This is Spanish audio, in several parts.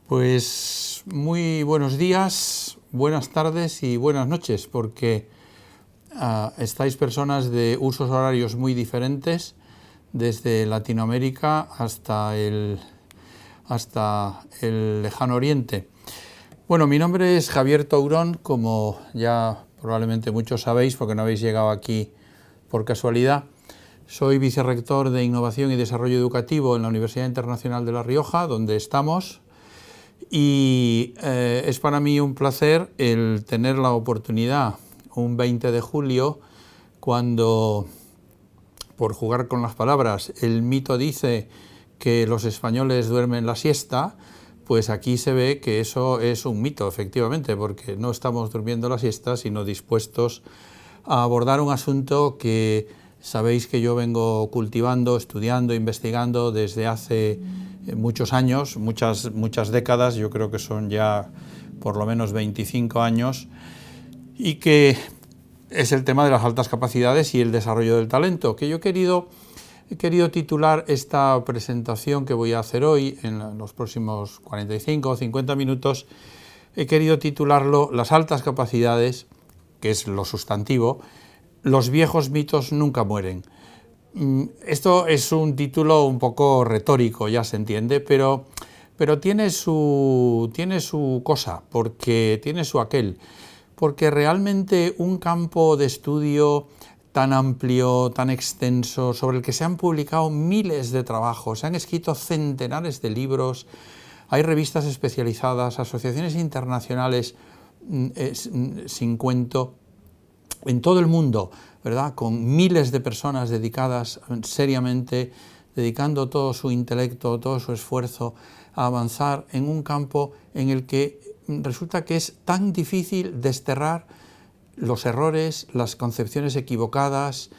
Pues muy buenos días, buenas tardes y buenas noches, porque estáis personas de usos horarios muy diferentes, desde Latinoamérica hasta el lejano oriente. Bueno, mi nombre es Javier Tourón, como ya probablemente muchos sabéis, porque no habéis llegado aquí por casualidad. Soy vicerrector de Innovación y Desarrollo Educativo en la Universidad Internacional de La Rioja, donde estamos. Y es para mí un placer el tener la oportunidad, un 20 de julio, cuando, por jugar con las palabras, el mito dice que los españoles duermen la siesta, pues aquí se ve que eso es un mito, efectivamente, porque no estamos durmiendo la siesta, sino dispuestos a abordar un asunto que sabéis que yo vengo cultivando, estudiando, investigando desde hace muchos años, muchas décadas, yo creo que son ya por lo menos 25 años, y que es el tema de las altas capacidades y el desarrollo del talento, que yo he querido titular esta presentación que voy a hacer hoy, en los próximos 45 o 50 minutos, he querido titularlo Las altas capacidades, que es lo sustantivo, los viejos mitos nunca mueren. Esto es un título un poco retórico, ya se entiende, pero tiene su cosa, porque tiene su aquel, porque realmente un campo de estudio tan amplio, tan extenso, sobre el que se han publicado miles de trabajos, se han escrito centenares de libros, hay revistas especializadas, asociaciones internacionales sin cuento, en todo el mundo, ¿verdad?, con miles de personas dedicadas seriamente, dedicando todo su intelecto, todo su esfuerzo a avanzar en un campo en el que resulta que es tan difícil desterrar los errores, las concepciones equivocadas,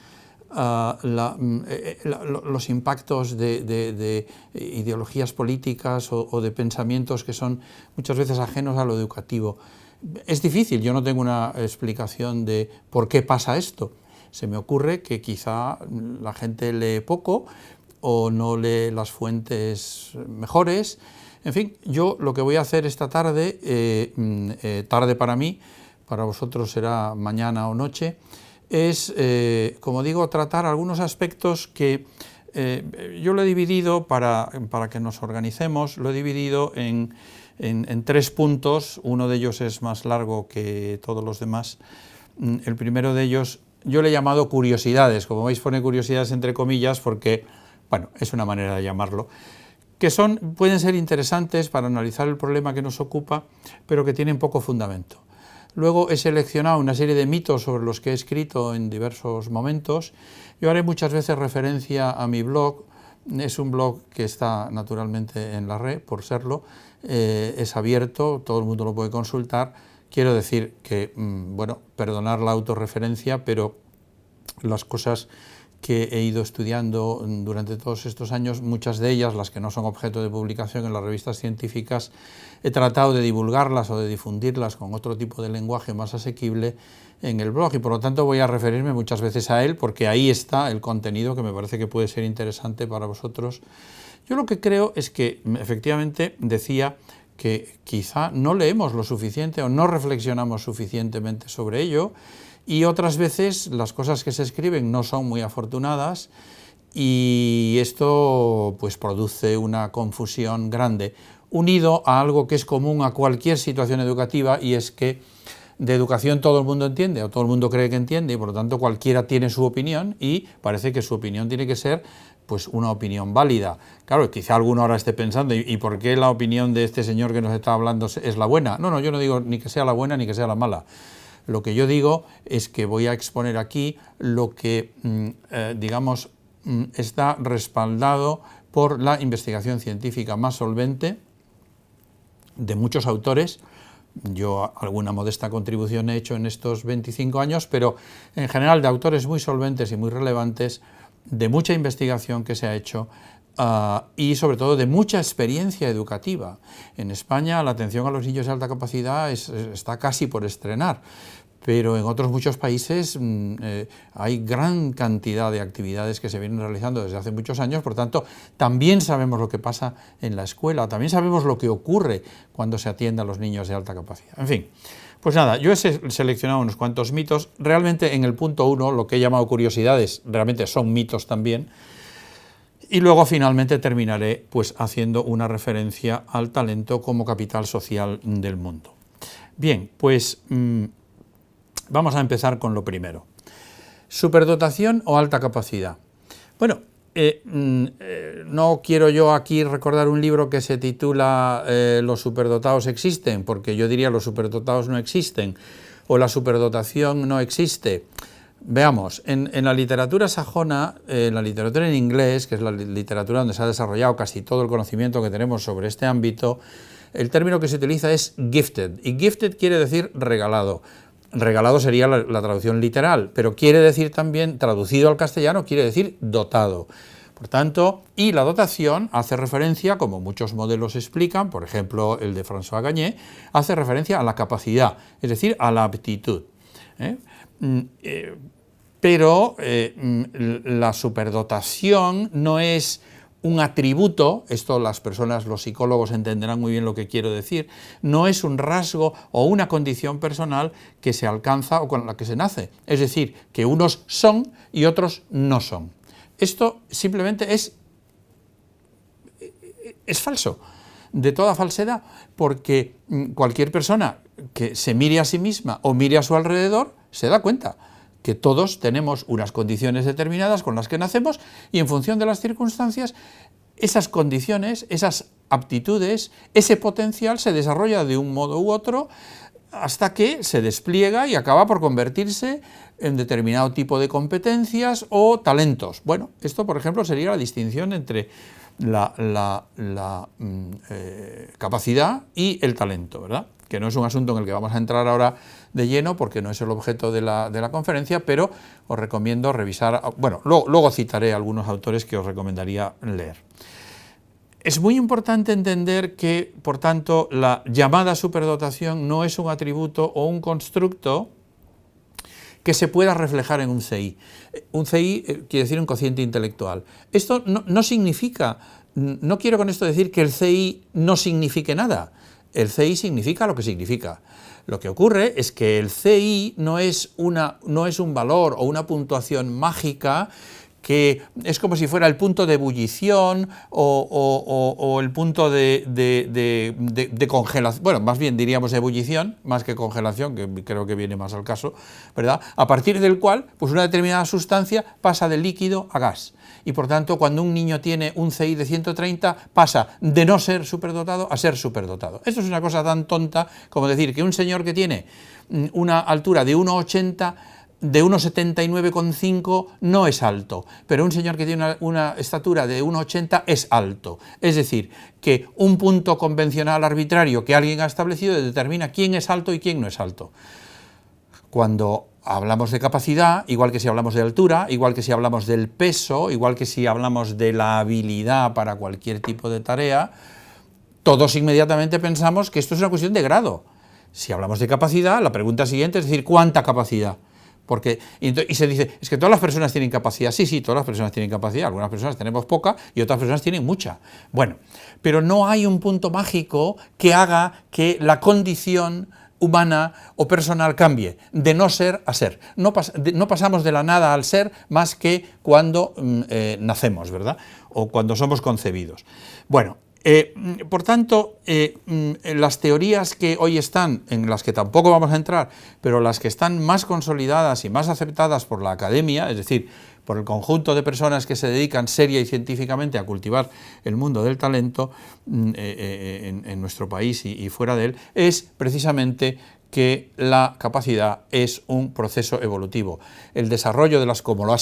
los impactos de ideologías políticas o de pensamientos que son muchas veces ajenos a lo educativo. Es difícil, yo no tengo una explicación de por qué pasa esto. Se me ocurre que quizá la gente lee poco o no lee las fuentes mejores. En fin, yo lo que voy a hacer esta tarde, tarde para mí, para vosotros será mañana o noche, es, como digo, tratar algunos aspectos que yo lo he dividido, para que nos organicemos, lo he dividido en 3 puntos. Uno de ellos es más largo que todos los demás. El primero de ellos yo le he llamado curiosidades, como veis pone curiosidades entre comillas porque, bueno, es una manera de llamarlo, que pueden ser interesantes para analizar el problema que nos ocupa, pero que tienen poco fundamento. Luego he seleccionado una serie de mitos sobre los que he escrito en diversos momentos. Yo haré muchas veces referencia a mi blog. Es un blog que está naturalmente en la red, por serlo, es abierto, todo el mundo lo puede consultar. Quiero decir que, bueno, perdonar la autorreferencia, pero las cosas que he ido estudiando durante todos estos años, muchas de ellas, las que no son objeto de publicación en las revistas científicas, he tratado de divulgarlas o de difundirlas con otro tipo de lenguaje más asequible en el blog, y por lo tanto voy a referirme muchas veces a él, porque ahí está el contenido que me parece que puede ser interesante para vosotros. Yo lo que creo es que, efectivamente, decía que quizá no leemos lo suficiente o no reflexionamos suficientemente sobre ello, y otras veces las cosas que se escriben no son muy afortunadas, y esto pues produce una confusión grande, unido a algo que es común a cualquier situación educativa, y es que de educación todo el mundo entiende, o todo el mundo cree que entiende, y por lo tanto cualquiera tiene su opinión, y parece que su opinión tiene que ser pues una opinión válida. Claro, quizá alguno ahora esté pensando, ¿y por qué la opinión de este señor que nos está hablando es la buena? No, yo no digo ni que sea la buena ni que sea la mala. Lo que yo digo es que voy a exponer aquí lo que, digamos, está respaldado por la investigación científica más solvente de muchos autores. Yo alguna modesta contribución he hecho en estos 25 años, pero en general de autores muy solventes y muy relevantes, de mucha investigación que se ha hecho, y sobre todo de mucha experiencia educativa. En España la atención a los niños de alta capacidad está casi por estrenar, pero en otros muchos países hay gran cantidad de actividades que se vienen realizando desde hace muchos años, por tanto, también sabemos lo que pasa en la escuela, también sabemos lo que ocurre cuando se atiende a los niños de alta capacidad. En fin, pues nada, yo he seleccionado unos cuantos mitos, realmente en el punto 1, lo que he llamado curiosidades, realmente son mitos también, y luego finalmente terminaré pues haciendo una referencia al talento como capital social del mundo. Bien, pues vamos a empezar con lo primero. ¿Superdotación o alta capacidad? Bueno, no quiero yo aquí recordar un libro que se titula Los superdotados existen, porque yo diría los superdotados no existen, o la superdotación no existe. Veamos, en la literatura sajona, la literatura en inglés, que es la literatura donde se ha desarrollado casi todo el conocimiento que tenemos sobre este ámbito, el término que se utiliza es gifted, y gifted quiere decir regalado. Regalado sería la traducción literal, pero quiere decir también, traducido al castellano, quiere decir dotado. Por tanto, y la dotación hace referencia, como muchos modelos explican, por ejemplo el de François Gagné, hace referencia a la capacidad, es decir, a la aptitud. Pero la superdotación no es un atributo, esto las personas, los psicólogos entenderán muy bien lo que quiero decir, no es un rasgo o una condición personal que se alcanza o con la que se nace, es decir, que unos son y otros no son. Esto simplemente es falso, de toda falsedad, porque cualquier persona que se mire a sí misma o mire a su alrededor se da cuenta que todos tenemos unas condiciones determinadas con las que nacemos y en función de las circunstancias, esas condiciones, esas aptitudes, ese potencial se desarrolla de un modo u otro hasta que se despliega y acaba por convertirse en determinado tipo de competencias o talentos. Bueno, esto por ejemplo sería la distinción entre la capacidad y el talento, ¿verdad? Que no es un asunto en el que vamos a entrar ahora de lleno porque no es el objeto de la conferencia, pero os recomiendo revisar, bueno, luego citaré algunos autores que os recomendaría leer. Es muy importante entender que, por tanto, la llamada superdotación no es un atributo o un constructo que se pueda reflejar en un CI. Un CI quiere decir un cociente intelectual. Esto no significa, no quiero con esto decir que el CI no signifique nada. El CI significa lo que significa. Lo que ocurre es que el CI no es un valor o una puntuación mágica que es como si fuera el punto de ebullición o el punto de congelación, bueno, más bien diríamos ebullición, más que congelación, que creo que viene más al caso, ¿verdad? A partir del cual, pues una determinada sustancia pasa de líquido a gas. Y por tanto, cuando un niño tiene un CI de 130, pasa de no ser superdotado a ser superdotado. Esto es una cosa tan tonta como decir que un señor que tiene una altura de 1,80, de 1,79,5 no es alto, pero un señor que tiene una estatura de 1,80 es alto. Es decir, que un punto convencional arbitrario que alguien ha establecido determina quién es alto y quién no es alto. Cuando hablamos de capacidad, igual que si hablamos de altura, igual que si hablamos del peso, igual que si hablamos de la habilidad para cualquier tipo de tarea, todos inmediatamente pensamos que esto es una cuestión de grado. Si hablamos de capacidad, la pregunta siguiente es decir, ¿cuánta capacidad? Y se dice, es que todas las personas tienen capacidad. Sí, todas las personas tienen capacidad, algunas personas tenemos poca y otras personas tienen mucha. Bueno, pero no hay un punto mágico que haga que la condición humana o personal cambie, de no ser a ser. No pasamos de la nada al ser más que cuando nacemos, ¿verdad? O cuando somos concebidos. Bueno, por tanto, las teorías que hoy están, en las que tampoco vamos a entrar, pero las que están más consolidadas y más aceptadas por la academia, es decir, por el conjunto de personas que se dedican seria y científicamente a cultivar el mundo del talento en nuestro país y fuera de él, es precisamente que la capacidad es un proceso evolutivo. El desarrollo de como lo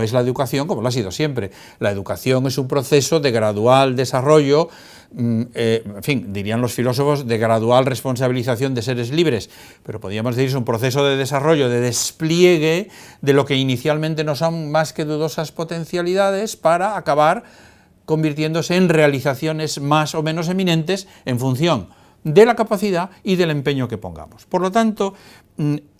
es la educación, como lo ha sido siempre. La educación es un proceso de gradual desarrollo, en fin, dirían los filósofos, de gradual responsabilización de seres libres, pero podríamos decir es un proceso de desarrollo, de despliegue de lo que inicialmente no son más que dudosas potencialidades para acabar convirtiéndose en realizaciones más o menos eminentes en función de la capacidad y del empeño que pongamos. Por lo tanto,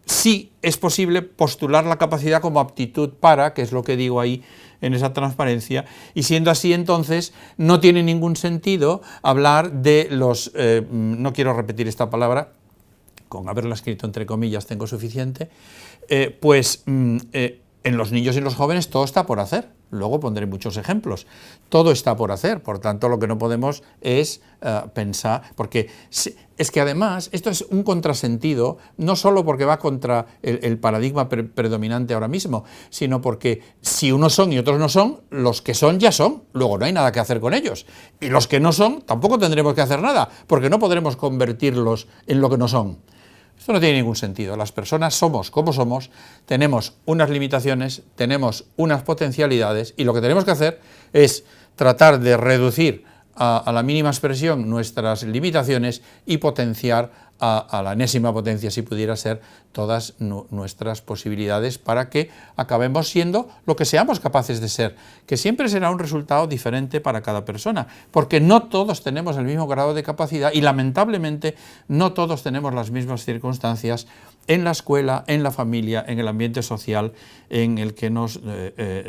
sí es posible postular la capacidad como aptitud para, que es lo que digo ahí en esa transparencia, y siendo así entonces no tiene ningún sentido hablar de los, no quiero repetir esta palabra, con haberla escrito entre comillas tengo suficiente, en los niños y los jóvenes todo está por hacer. Luego pondré muchos ejemplos. Todo está por hacer, por tanto lo que no podemos es pensar, porque es que además esto es un contrasentido, no solo porque va contra el paradigma predominante ahora mismo, sino porque si unos son y otros no son, los que son ya son, luego no hay nada que hacer con ellos. Y los que no son tampoco tendremos que hacer nada, porque no podremos convertirlos en lo que no son. Esto no tiene ningún sentido. Las personas somos como somos, tenemos unas limitaciones, tenemos unas potencialidades y lo que tenemos que hacer es tratar de reducir a la mínima expresión nuestras limitaciones y potenciar a la enésima potencia, si pudiera ser, todas nuestras posibilidades para que acabemos siendo lo que seamos capaces de ser, que siempre será un resultado diferente para cada persona, porque no todos tenemos el mismo grado de capacidad y lamentablemente no todos tenemos las mismas circunstancias en la escuela, en la familia, en el ambiente social en el que nos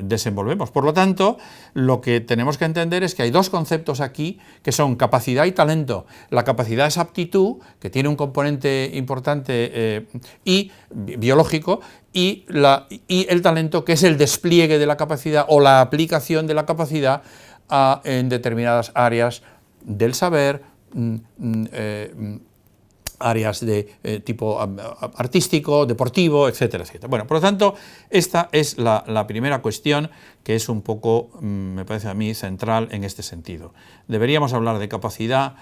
desenvolvemos. Por lo tanto, lo que tenemos que entender es que hay dos conceptos aquí que son capacidad y talento. La capacidad es aptitud, que tiene un componente importante y biológico, y el talento, que es el despliegue de la capacidad o la aplicación de la capacidad en determinadas áreas del saber, áreas de tipo artístico, deportivo, etcétera, etcétera. Bueno, por lo tanto, esta es la primera cuestión que es un poco, me parece a mí, central en este sentido. Deberíamos hablar de capacidad.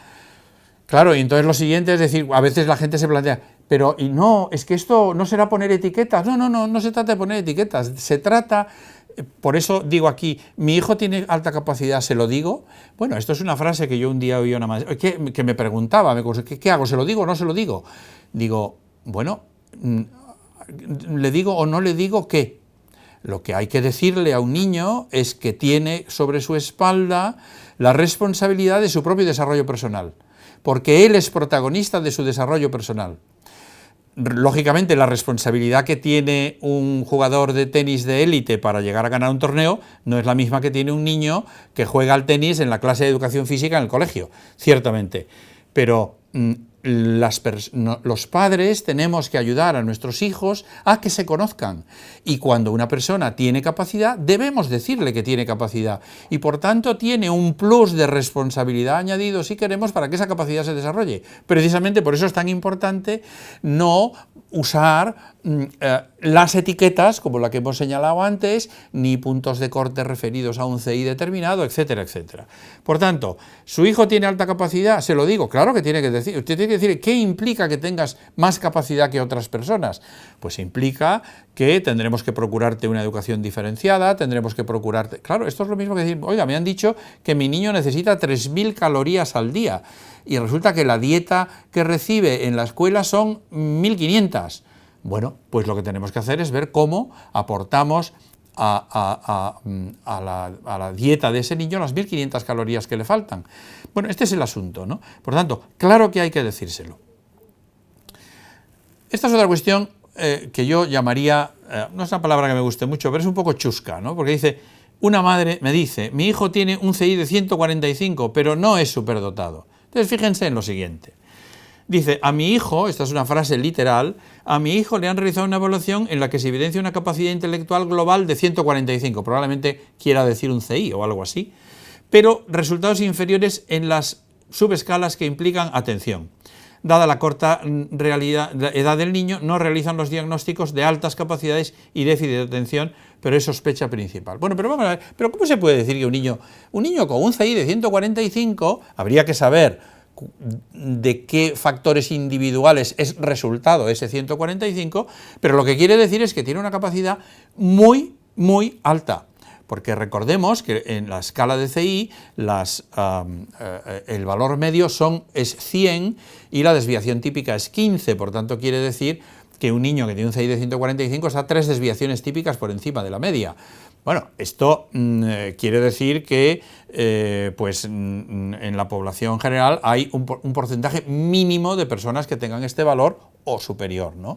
Claro, y entonces lo siguiente es decir, a veces la gente se plantea, pero y no, es que esto no será poner etiquetas. No se trata de poner etiquetas, se trata, por eso digo aquí, mi hijo tiene alta capacidad, ¿se lo digo? Bueno, esto es una frase que yo un día oí a una maestra, que me preguntaba, ¿qué hago? ¿Se lo digo o no se lo digo? Digo, bueno, ¿le digo o no le digo qué? Lo que hay que decirle a un niño es que tiene sobre su espalda la responsabilidad de su propio desarrollo personal, porque él es protagonista de su desarrollo personal. Lógicamente, la responsabilidad que tiene un jugador de tenis de élite para llegar a ganar un torneo no es la misma que tiene un niño que juega al tenis en la clase de educación física en el colegio, ciertamente. Pero los padres tenemos que ayudar a nuestros hijos a que se conozcan, y cuando una persona tiene capacidad debemos decirle que tiene capacidad y por tanto tiene un plus de responsabilidad añadido si queremos para que esa capacidad se desarrolle. Precisamente por eso es tan importante no usar las etiquetas como la que hemos señalado antes, ni puntos de corte referidos a un CI determinado, etcétera, etcétera. Por tanto, ¿su hijo tiene alta capacidad? Se lo digo, claro que tiene que decir. Usted tiene que decir, ¿qué implica que tengas más capacidad que otras personas? Pues implica que tendremos que procurarte una educación diferenciada, tendremos que procurarte... Claro, esto es lo mismo que decir, oiga, me han dicho que mi niño necesita 3.000 calorías al día y resulta que la dieta que recibe en la escuela son 1.500. Bueno, pues lo que tenemos que hacer es ver cómo aportamos a la dieta de ese niño las 1.500 calorías que le faltan. Bueno, este es el asunto, ¿no? Por tanto, claro que hay que decírselo. Esta es otra cuestión que yo llamaría, no es una palabra que me guste mucho, pero es un poco chusca, ¿no? Porque dice, una madre me dice, mi hijo tiene un CI de 145, pero no es superdotado. Entonces, fíjense en lo siguiente. Dice, a mi hijo, esta es una frase literal, a mi hijo le han realizado una evaluación en la que se evidencia una capacidad intelectual global de 145, probablemente quiera decir un CI o algo así, pero resultados inferiores en las subescalas que implican atención. Dada la corta edad del niño, no realizan los diagnósticos de altas capacidades y déficit de atención, pero es sospecha principal. Bueno, pero vamos a ver, ¿pero cómo se puede decir que un niño con un CI de 145, habría que saber de qué factores individuales es resultado ese 145, pero lo que quiere decir es que tiene una capacidad muy, muy alta, porque recordemos que en la escala de CI el valor medio es 100 y la desviación típica es 15, por tanto quiere decir que un niño que tiene un CI de 145 está 3 desviaciones típicas por encima de la media. Bueno, esto quiere decir que en la población general hay un porcentaje mínimo de personas que tengan este valor o superior, ¿no?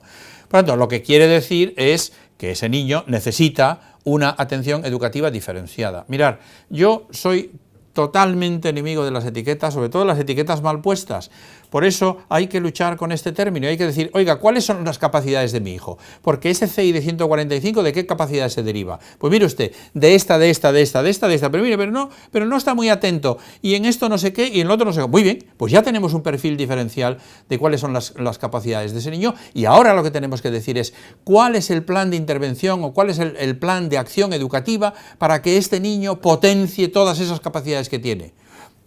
Por lo tanto, lo que quiere decir es que ese niño necesita una atención educativa diferenciada. Mirad, yo soy totalmente enemigo de las etiquetas, sobre todo las etiquetas mal puestas. Por eso hay que luchar con este término, hay que decir, oiga, ¿cuáles son las capacidades de mi hijo? Porque ese CI de 145, ¿de qué capacidad se deriva? Pues mire usted, de esta, pero mire, pero no está muy atento, y en esto no sé qué, y en lo otro no sé qué. Muy bien, pues ya tenemos un perfil diferencial de cuáles son las capacidades de ese niño, y ahora lo que tenemos que decir es, ¿cuál es el plan de intervención o cuál es el plan de acción educativa para que este niño potencie todas esas capacidades que tiene?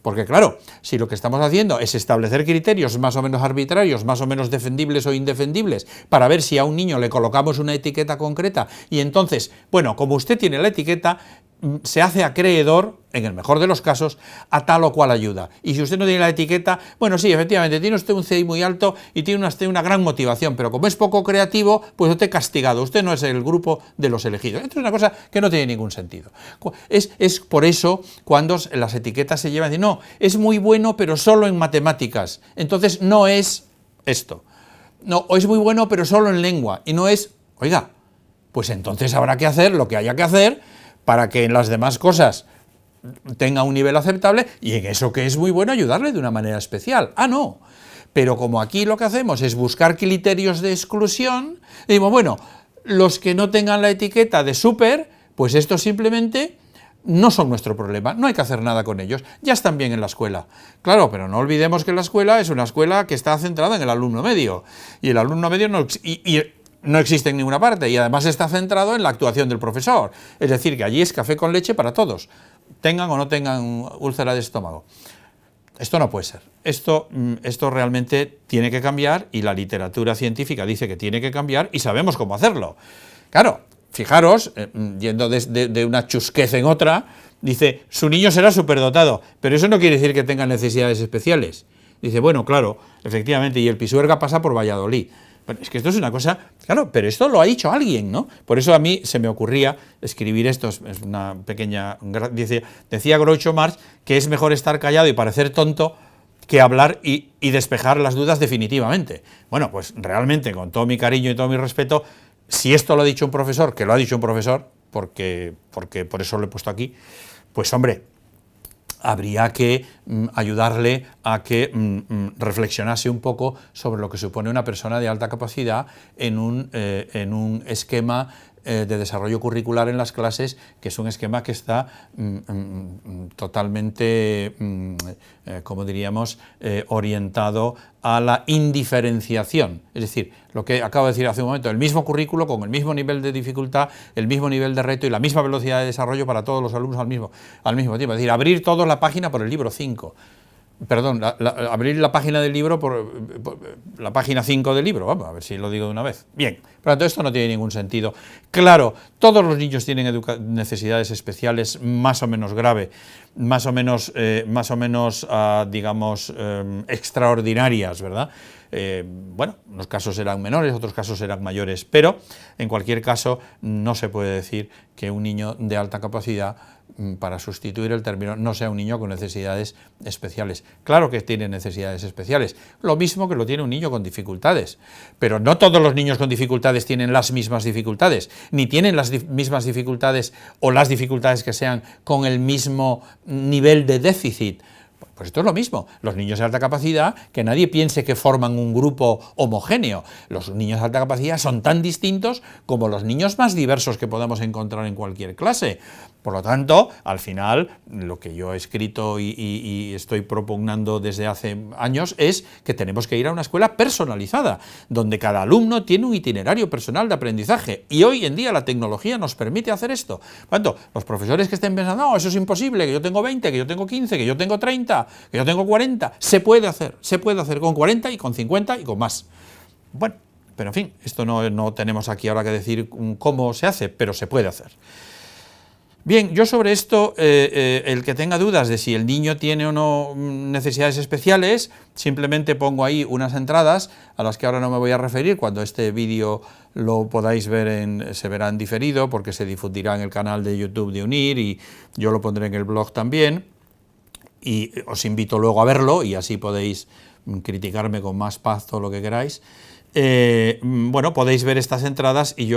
Porque claro, si lo que estamos haciendo es establecer criterios más o menos arbitrarios, más o menos defendibles o indefendibles, para ver si a un niño le colocamos una etiqueta concreta, y entonces, bueno, como usted tiene la etiqueta, se hace acreedor, en el mejor de los casos, a tal o cual ayuda. Y si usted no tiene la etiqueta, bueno, sí, efectivamente, tiene usted un CI muy alto y tiene usted una gran motivación, pero como es poco creativo, pues usted castigado, usted no es el grupo de los elegidos. Esto es una cosa que no tiene ningún sentido. Es por eso cuando las etiquetas se llevan, no, es muy bueno, pero solo en matemáticas. Entonces no es esto. No, o es muy bueno, pero solo en lengua. Y no es, oiga, pues entonces habrá que hacer lo que haya que hacer para que en las demás cosas tenga un nivel aceptable, y en eso que es muy bueno ayudarle de una manera especial. Ah, no. Pero como aquí lo que hacemos es buscar criterios de exclusión, decimos, bueno, los que no tengan la etiqueta de súper, pues estos simplemente no son nuestro problema, no hay que hacer nada con ellos, ya están bien en la escuela. Claro, pero no olvidemos que la escuela es una escuela que está centrada en el alumno medio, y el alumno medio no existe en ninguna parte, y además está centrado en la actuación del profesor. Es decir, que allí es café con leche para todos, tengan o no tengan úlcera de estómago. Esto no puede ser. Esto realmente tiene que cambiar, y la literatura científica dice que tiene que cambiar, y sabemos cómo hacerlo. Claro, fijaros, yendo de una chusquez en otra, dice, su niño será superdotado, pero eso no quiere decir que tenga necesidades especiales. Dice, bueno, claro, efectivamente, y el Pisuerga pasa por Valladolid. Bueno, es que esto es una cosa, claro, pero esto lo ha dicho alguien, ¿no? Por eso a mí se me ocurría escribir esto, es una pequeña, decía Groucho Marx que es mejor estar callado y parecer tonto que hablar y despejar las dudas definitivamente. Bueno, pues realmente, con todo mi cariño y todo mi respeto, si esto lo ha dicho un profesor, que lo ha dicho un profesor, porque por eso lo he puesto aquí, pues hombre, habría que ayudarle a que reflexionase un poco sobre lo que supone una persona de alta capacidad en un esquema de desarrollo curricular en las clases, que es un esquema que está totalmente, como diríamos, orientado a la indiferenciación. Es decir, lo que acabo de decir hace un momento, el mismo currículo con el mismo nivel de dificultad, el mismo nivel de reto y la misma velocidad de desarrollo para todos los alumnos al mismo tiempo. Es decir, abrir todos la página por el libro 5. Perdón, abrir la página del libro por la página 5 del libro, vamos a ver si lo digo de una vez. Bien, por lo tanto, esto no tiene ningún sentido. Claro, todos los niños tienen necesidades especiales más o menos graves, más o menos digamos, extraordinarias, ¿verdad? Bueno, unos casos serán menores, otros casos serán mayores, pero en cualquier caso no se puede decir que un niño de alta capacidad, para sustituir el término, no sea un niño con necesidades especiales. Claro que tiene necesidades especiales, lo mismo que lo tiene un niño con dificultades, pero no todos los niños con dificultades tienen las mismas dificultades, ni tienen las mismas dificultades o las dificultades que sean con el mismo nivel de déficit. Pues esto es lo mismo, los niños de alta capacidad, que nadie piense que forman un grupo homogéneo. Los niños de alta capacidad son tan distintos como los niños más diversos que podamos encontrar en cualquier clase. Por lo tanto, al final, lo que yo he escrito y estoy propugnando desde hace años es que tenemos que ir a una escuela personalizada, donde cada alumno tiene un itinerario personal de aprendizaje, y hoy en día la tecnología nos permite hacer esto. Por lo tanto, los profesores que estén pensando, no, eso es imposible, que yo tengo 20, que yo tengo 15, que yo tengo 30, que yo tengo 40, se puede hacer con 40 y con 50 y con más. Bueno, pero en fin, esto no tenemos aquí ahora que decir cómo se hace, pero se puede hacer. Bien, yo sobre esto, el que tenga dudas de si el niño tiene o no necesidades especiales, simplemente pongo ahí unas entradas a las que ahora no me voy a referir. Cuando este vídeo lo podáis ver, se verá en diferido, porque se difundirá en el canal de YouTube de UNIR y yo lo pondré en el blog también. Y os invito luego a verlo y así podéis criticarme con más paz todo lo que queráis. Bueno, podéis ver estas entradas y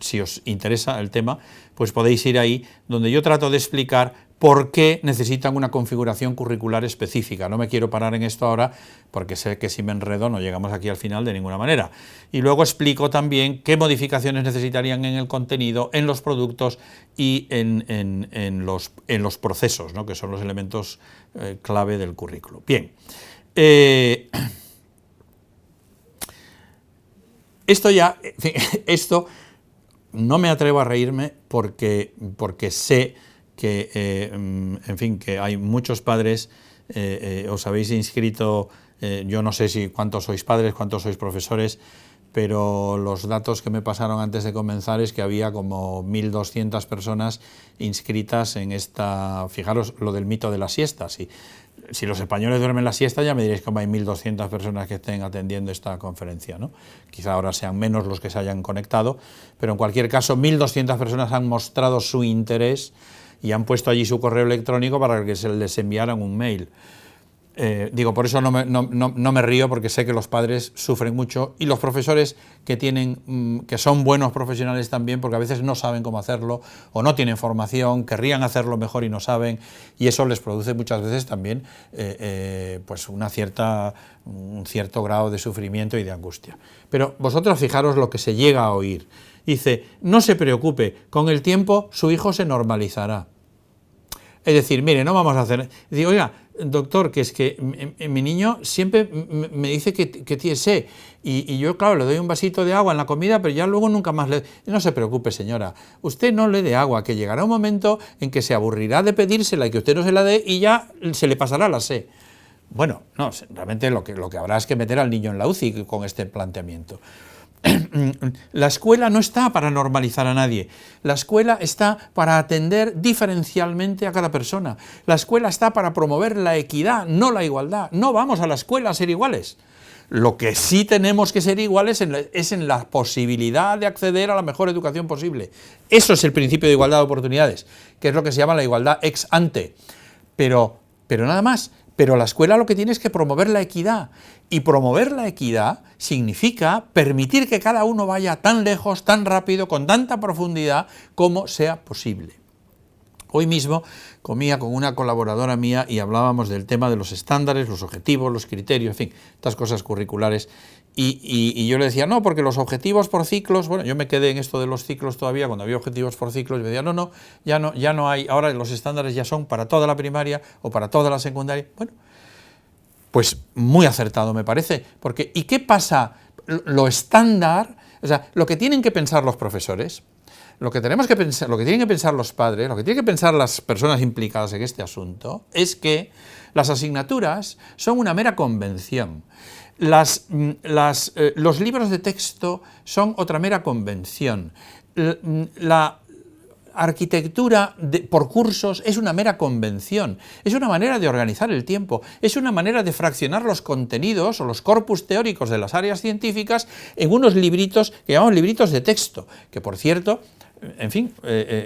si os interesa el tema, pues podéis ir ahí, donde yo trato de explicar por qué necesitan una configuración curricular específica. No me quiero parar en esto ahora, porque sé que si me enredo no llegamos aquí al final de ninguna manera. Y luego explico también qué modificaciones necesitarían en el contenido, en los productos y en los procesos, ¿no?, que son los elementos clave del currículo. Bien. Esto no me atrevo a reírme porque sé que, en fin, que hay muchos padres, os habéis inscrito, yo no sé cuántos sois padres, cuántos sois profesores, pero los datos que me pasaron antes de comenzar es que había como 1.200 personas inscritas en esta, fijaros lo del mito de la siesta, si los españoles duermen la siesta ya me diréis cómo hay 1.200 personas que estén atendiendo esta conferencia, ¿no? Quizá ahora sean menos los que se hayan conectado, pero en cualquier caso 1.200 personas han mostrado su interés y han puesto allí su correo electrónico para que se les enviaran un mail. Por eso no me río, porque sé que los padres sufren mucho y los profesores que son buenos profesionales también, porque a veces no saben cómo hacerlo o no tienen formación, querrían hacerlo mejor y no saben, y eso les produce muchas veces también pues un cierto grado de sufrimiento y de angustia. Pero vosotros fijaros lo que se llega a oír. Dice, no se preocupe, con el tiempo su hijo se normalizará. Es decir, mire, no vamos a hacer... Digo, oiga, doctor, que es que mi niño siempre me dice que tiene sed y yo, claro, le doy un vasito de agua en la comida, pero ya luego nunca más le... No se preocupe, señora, usted no le dé agua, que llegará un momento en que se aburrirá de pedírsela y que usted no se la dé y ya se le pasará la sed. Bueno, no, realmente lo que habrá es que meter al niño en la UCI con este planteamiento. La escuela no está para normalizar a nadie, la escuela está para atender diferencialmente a cada persona, la escuela está para promover la equidad, no la igualdad. No vamos a la escuela a ser iguales. Lo que sí tenemos que ser iguales es en la posibilidad de acceder a la mejor educación posible. Eso es el principio de igualdad de oportunidades, que es lo que se llama la igualdad ex ante, pero nada más. Pero la escuela lo que tiene es que promover la equidad, y promover la equidad significa permitir que cada uno vaya tan lejos, tan rápido, con tanta profundidad como sea posible. Hoy mismo comía con una colaboradora mía y hablábamos del tema de los estándares, los objetivos, los criterios, en fin, estas cosas curriculares, y yo le decía, no, porque los objetivos por ciclos, bueno, yo me quedé en esto de los ciclos todavía, cuando había objetivos por ciclos, y me decía, ya no hay, ahora los estándares ya son para toda la primaria o para toda la secundaria. Bueno, pues muy acertado me parece, porque ¿y qué pasa? Lo estándar, o sea, lo que tienen que pensar los profesores, lo que tenemos que pensar, lo que tienen que pensar los padres, lo que tienen que pensar las personas implicadas en este asunto, es que las asignaturas son una mera convención. Los libros de texto son otra mera convención. La arquitectura por cursos es una mera convención, es una manera de organizar el tiempo, es una manera de fraccionar los contenidos o los corpus teóricos de las áreas científicas en unos libritos que llamamos libritos de texto, que por cierto, en fin,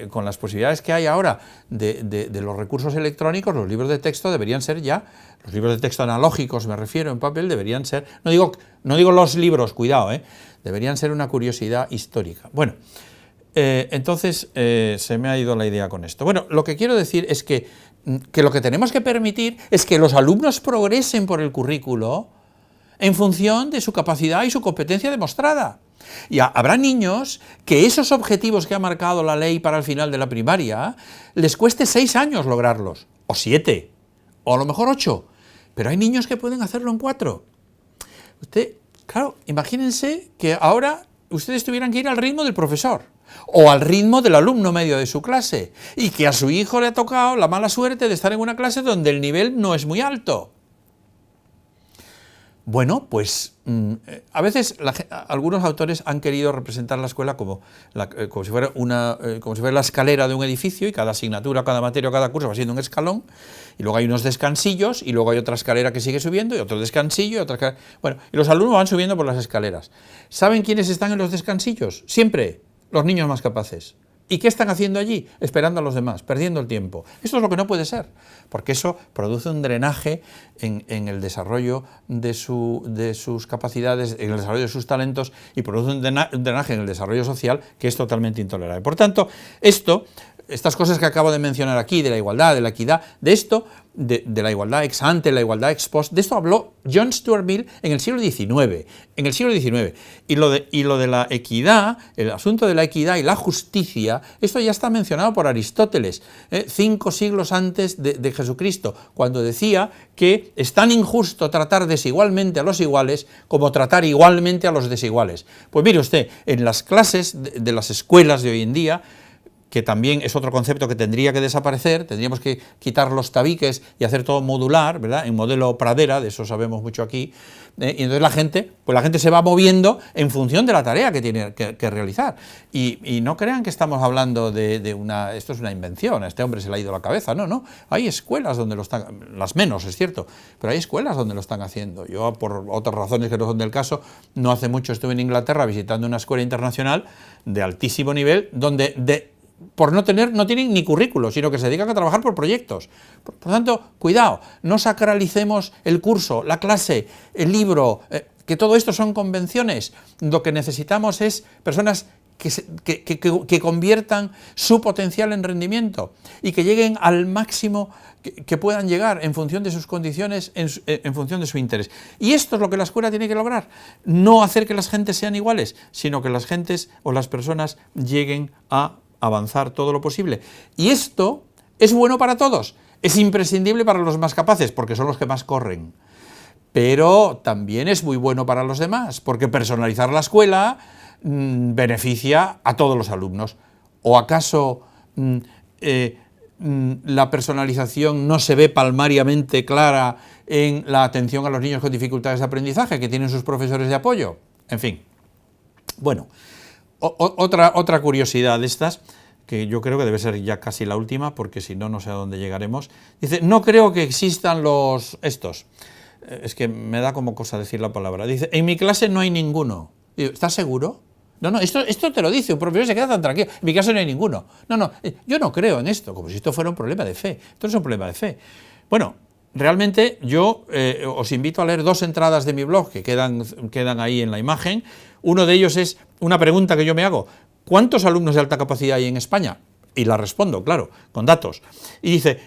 con las posibilidades que hay ahora de los recursos electrónicos, los libros de texto deberían ser ya, los libros de texto analógicos me refiero, en papel, deberían ser, no digo los libros, cuidado, deberían ser una curiosidad histórica. Bueno, entonces se me ha ido la idea con esto. Bueno, lo que quiero decir es que lo que tenemos que permitir es que los alumnos progresen por el currículo en función de su capacidad y su competencia demostrada. Y habrá niños que esos objetivos que ha marcado la ley para el final de la primaria les cueste 6 años lograrlos, o 7, o a lo mejor 8, pero hay niños que pueden hacerlo en 4. Claro, imagínense que ahora ustedes tuvieran que ir al ritmo del profesor, o al ritmo del alumno medio de su clase, y que a su hijo le ha tocado la mala suerte de estar en una clase donde el nivel no es muy alto. Bueno, pues a veces algunos autores han querido representar la escuela como si fuera la escalera de un edificio, y cada asignatura, cada materia, cada curso va siendo un escalón, y luego hay unos descansillos, y luego hay otra escalera que sigue subiendo, y otro descansillo, y otra escalera. Bueno, y los alumnos van subiendo por las escaleras. ¿Saben quiénes están en los descansillos? Siempre los niños más capaces. ¿Y qué están haciendo allí? Esperando a los demás, perdiendo el tiempo. Esto es lo que no puede ser, porque eso produce un drenaje en el desarrollo de sus capacidades, en el desarrollo de sus talentos, y produce un drenaje en el desarrollo social que es totalmente intolerable. Por tanto, estas cosas que acabo de mencionar aquí, de la igualdad, de la equidad, de la igualdad ex ante, la igualdad ex post, de esto habló John Stuart Mill en el siglo XIX. Y lo de la equidad, el asunto de la equidad y la justicia, esto ya está mencionado por Aristóteles, 5 siglos antes de Jesucristo, cuando decía que es tan injusto tratar desigualmente a los iguales como tratar igualmente a los desiguales. Pues mire usted, en las clases de las escuelas de hoy en día, que también es otro concepto que tendría que desaparecer, tendríamos que quitar los tabiques y hacer todo modular, ¿verdad?, en modelo Pradera, de eso sabemos mucho aquí, y entonces la gente se va moviendo en función de la tarea que tiene que realizar. Y no crean que estamos hablando esto es una invención, a este hombre se le ha ido la cabeza, no, hay escuelas donde lo están, las menos, es cierto, pero hay escuelas donde lo están haciendo. Yo, por otras razones que no son del caso, no hace mucho estuve en Inglaterra visitando una escuela internacional de altísimo nivel, donde no tienen ni currículo, sino que se dedican a trabajar por proyectos. Por tanto, cuidado, no sacralicemos el curso, la clase, el libro, que todo esto son convenciones. Lo que necesitamos es personas que conviertan su potencial en rendimiento y que lleguen al máximo que puedan llegar en función de sus condiciones, en función de su interés. Y esto es lo que la escuela tiene que lograr, no hacer que las gentes sean iguales, sino que las gentes o las personas lleguen a avanzar todo lo posible. Y esto es bueno para todos, es imprescindible para los más capaces, porque son los que más corren. Pero también es muy bueno para los demás, porque personalizar la escuela beneficia a todos los alumnos. ¿O acaso la personalización no se ve palmariamente clara en la atención a los niños con dificultades de aprendizaje, que tienen sus profesores de apoyo? En fin, bueno. Otra curiosidad de estas, que yo creo que debe ser ya casi la última, porque si no, no sé a dónde llegaremos. Dice, no creo que existan estos. Es que me da como cosa decir la palabra. Dice, en mi clase no hay ninguno. Digo, ¿estás seguro? No, esto te lo dice, un profesor se queda tan tranquilo. En mi clase no hay ninguno. No, yo no creo en esto, como si esto fuera un problema de fe. Esto no es un problema de fe. Bueno, realmente yo os invito a leer 2 entradas de mi blog que quedan ahí en la imagen. Uno de ellos es una pregunta que yo me hago: ¿cuántos alumnos de alta capacidad hay en España? Y la respondo, claro, con datos. Y dice,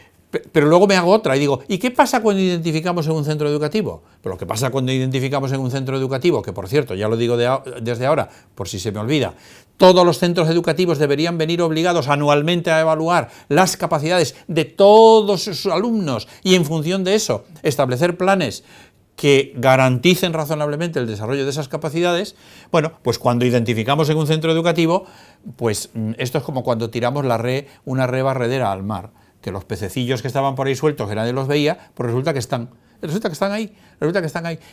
pero luego me hago otra y digo, ¿y qué pasa cuando identificamos en un centro educativo? Pero lo que pasa cuando identificamos en un centro educativo, que por cierto, ya lo digo desde ahora, por si se me olvida, todos los centros educativos deberían venir obligados anualmente a evaluar las capacidades de todos sus alumnos y en función de eso establecer planes que garanticen razonablemente el desarrollo de esas capacidades. Bueno, pues cuando identificamos en un centro educativo, pues esto es como cuando tiramos una red barredera al mar, que los pececillos que estaban por ahí sueltos, que nadie los veía, pues resulta que están ahí.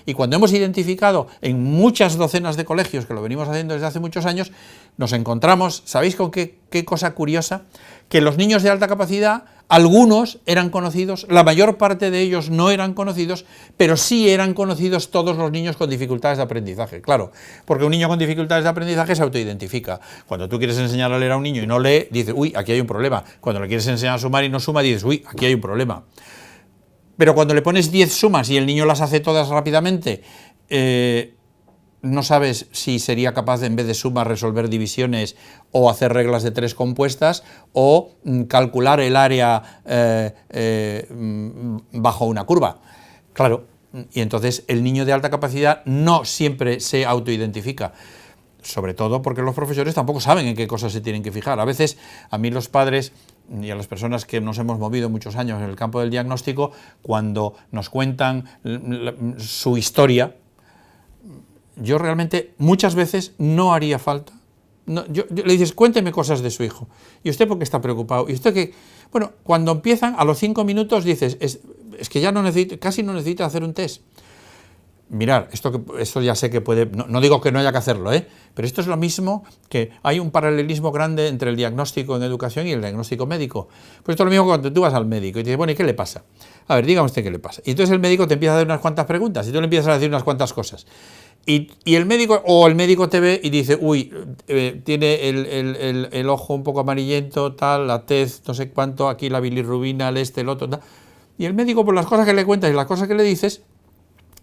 Y cuando hemos identificado en muchas docenas de colegios, que lo venimos haciendo desde hace muchos años, nos encontramos, ¿sabéis con qué cosa curiosa? Que los niños de alta capacidad, algunos eran conocidos, la mayor parte de ellos no eran conocidos, pero sí eran conocidos todos los niños con dificultades de aprendizaje. Claro, porque un niño con dificultades de aprendizaje se autoidentifica. Cuando tú quieres enseñar a leer a un niño y no lee, dices, uy, aquí hay un problema. Cuando le quieres enseñar a sumar y no suma, dices, uy, aquí hay un problema. Pero cuando le pones 10 sumas y el niño las hace todas rápidamente, no sabes si sería capaz de, en vez de sumas, resolver divisiones o hacer reglas de 3 compuestas o calcular el área bajo una curva. Claro, y entonces el niño de alta capacidad no siempre se autoidentifica, sobre todo porque los profesores tampoco saben en qué cosas se tienen que fijar. A veces a mí los padres y a las personas que nos hemos movido muchos años en el campo del diagnóstico, cuando nos cuentan su historia, yo realmente muchas veces no haría falta. Yo le dices, cuénteme cosas de su hijo. ¿Y usted por qué está preocupado? ¿Y usted qué? Bueno, cuando empiezan, a los 5 minutos dices, es que ya casi no necesita hacer un test. Mirad, esto ya sé que puede, no digo que no haya que hacerlo, pero esto es lo mismo que hay un paralelismo grande entre el diagnóstico en educación y el diagnóstico médico. Pues esto es lo mismo cuando tú vas al médico y te dices, bueno, ¿y qué le pasa? A ver, dígame usted qué le pasa. Y entonces el médico te empieza a hacer unas cuantas preguntas y tú le empiezas a decir unas cuantas cosas. Y el médico te ve y dice, uy, tiene el ojo un poco amarillento, tal, la tez, no sé cuánto, aquí la bilirrubina, el otro, tal. Y el médico, por las cosas que le cuentas y las cosas que le dices,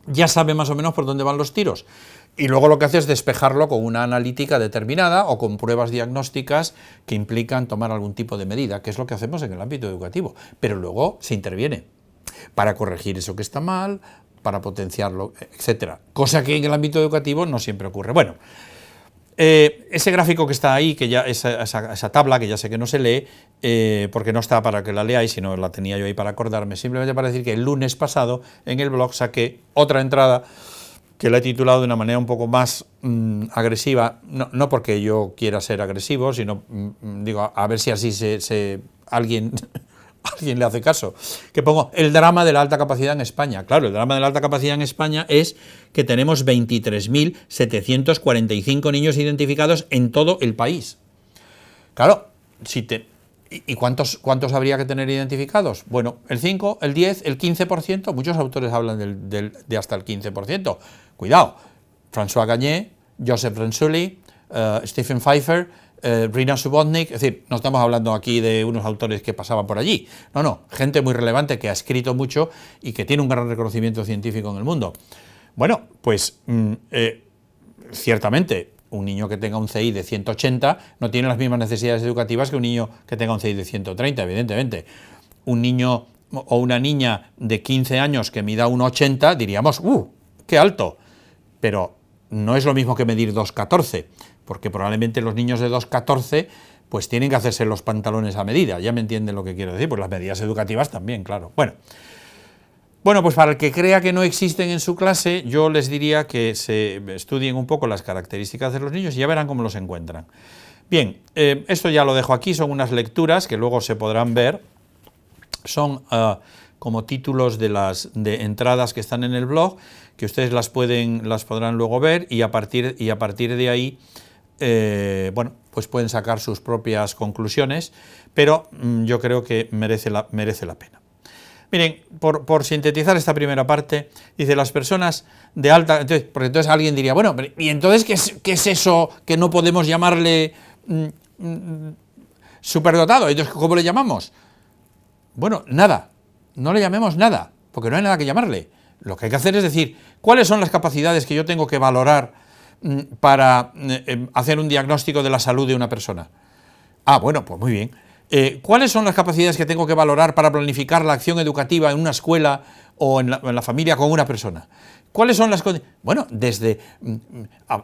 ya sabe más o menos por dónde van los tiros. Y luego lo que hace es despejarlo con una analítica determinada o con pruebas diagnósticas que implican tomar algún tipo de medida, que es lo que hacemos en el ámbito educativo. Pero luego se interviene para corregir eso que está mal, para potenciarlo, etcétera. Cosa que en el ámbito educativo no siempre ocurre. Bueno, ese gráfico que está ahí, que ya esa tabla, que ya sé que no se lee, porque no está para que la leáis, sino la tenía yo ahí para acordarme, simplemente para decir que el lunes pasado en el blog saqué otra entrada que la he titulado de una manera un poco más agresiva, no porque yo quiera ser agresivo, sino digo, a ver si así alguien le hace caso, que pongo el drama de la alta capacidad en España. Claro, el drama de la alta capacidad en España es que tenemos 23.745 niños identificados en todo el país. Claro, ¿y cuántos habría que tener identificados? Bueno, el 5, el 10, el 15%, muchos autores hablan de hasta el 15%. Cuidado, François Gagné, Joseph Renzulli, Stephen Pfeiffer, Rina Subotnik, es decir, no estamos hablando aquí de unos autores que pasaban por allí, no, gente muy relevante que ha escrito mucho y que tiene un gran reconocimiento científico en el mundo. Bueno, pues ciertamente un niño que tenga un CI de 180 no tiene las mismas necesidades educativas que un niño que tenga un CI de 130, evidentemente. Un niño o una niña de 15 años que mida 1,80 diríamos, ¡qué alto! Pero no es lo mismo que medir 2,14, porque probablemente los niños de 2,14 pues tienen que hacerse los pantalones a medida, ya me entienden lo que quiero decir, pues las medidas educativas también, claro. Bueno, pues para el que crea que no existen en su clase, yo les diría que se estudien un poco las características de los niños y ya verán cómo los encuentran. Bien, esto ya lo dejo aquí, son unas lecturas que luego se podrán ver, son como títulos de entradas que están en el blog, que ustedes las podrán luego ver y a partir de ahí, bueno, pues pueden sacar sus propias conclusiones, pero yo creo que merece la pena. Miren, por sintetizar esta primera parte, dice las personas de alta... Porque entonces alguien diría, bueno, ¿y entonces qué es eso que no podemos llamarle superdotado? Entonces, ¿cómo le llamamos? Bueno, nada, no le llamemos nada, porque no hay nada que llamarle. Lo que hay que hacer es decir, ¿cuáles son las capacidades que yo tengo que valorar para hacer un diagnóstico de la salud de una persona? Bueno, pues muy bien. ¿Cuáles son las capacidades que tengo que valorar para planificar la acción educativa en una escuela o en la familia con una persona? ¿Cuáles son las cosas? Bueno,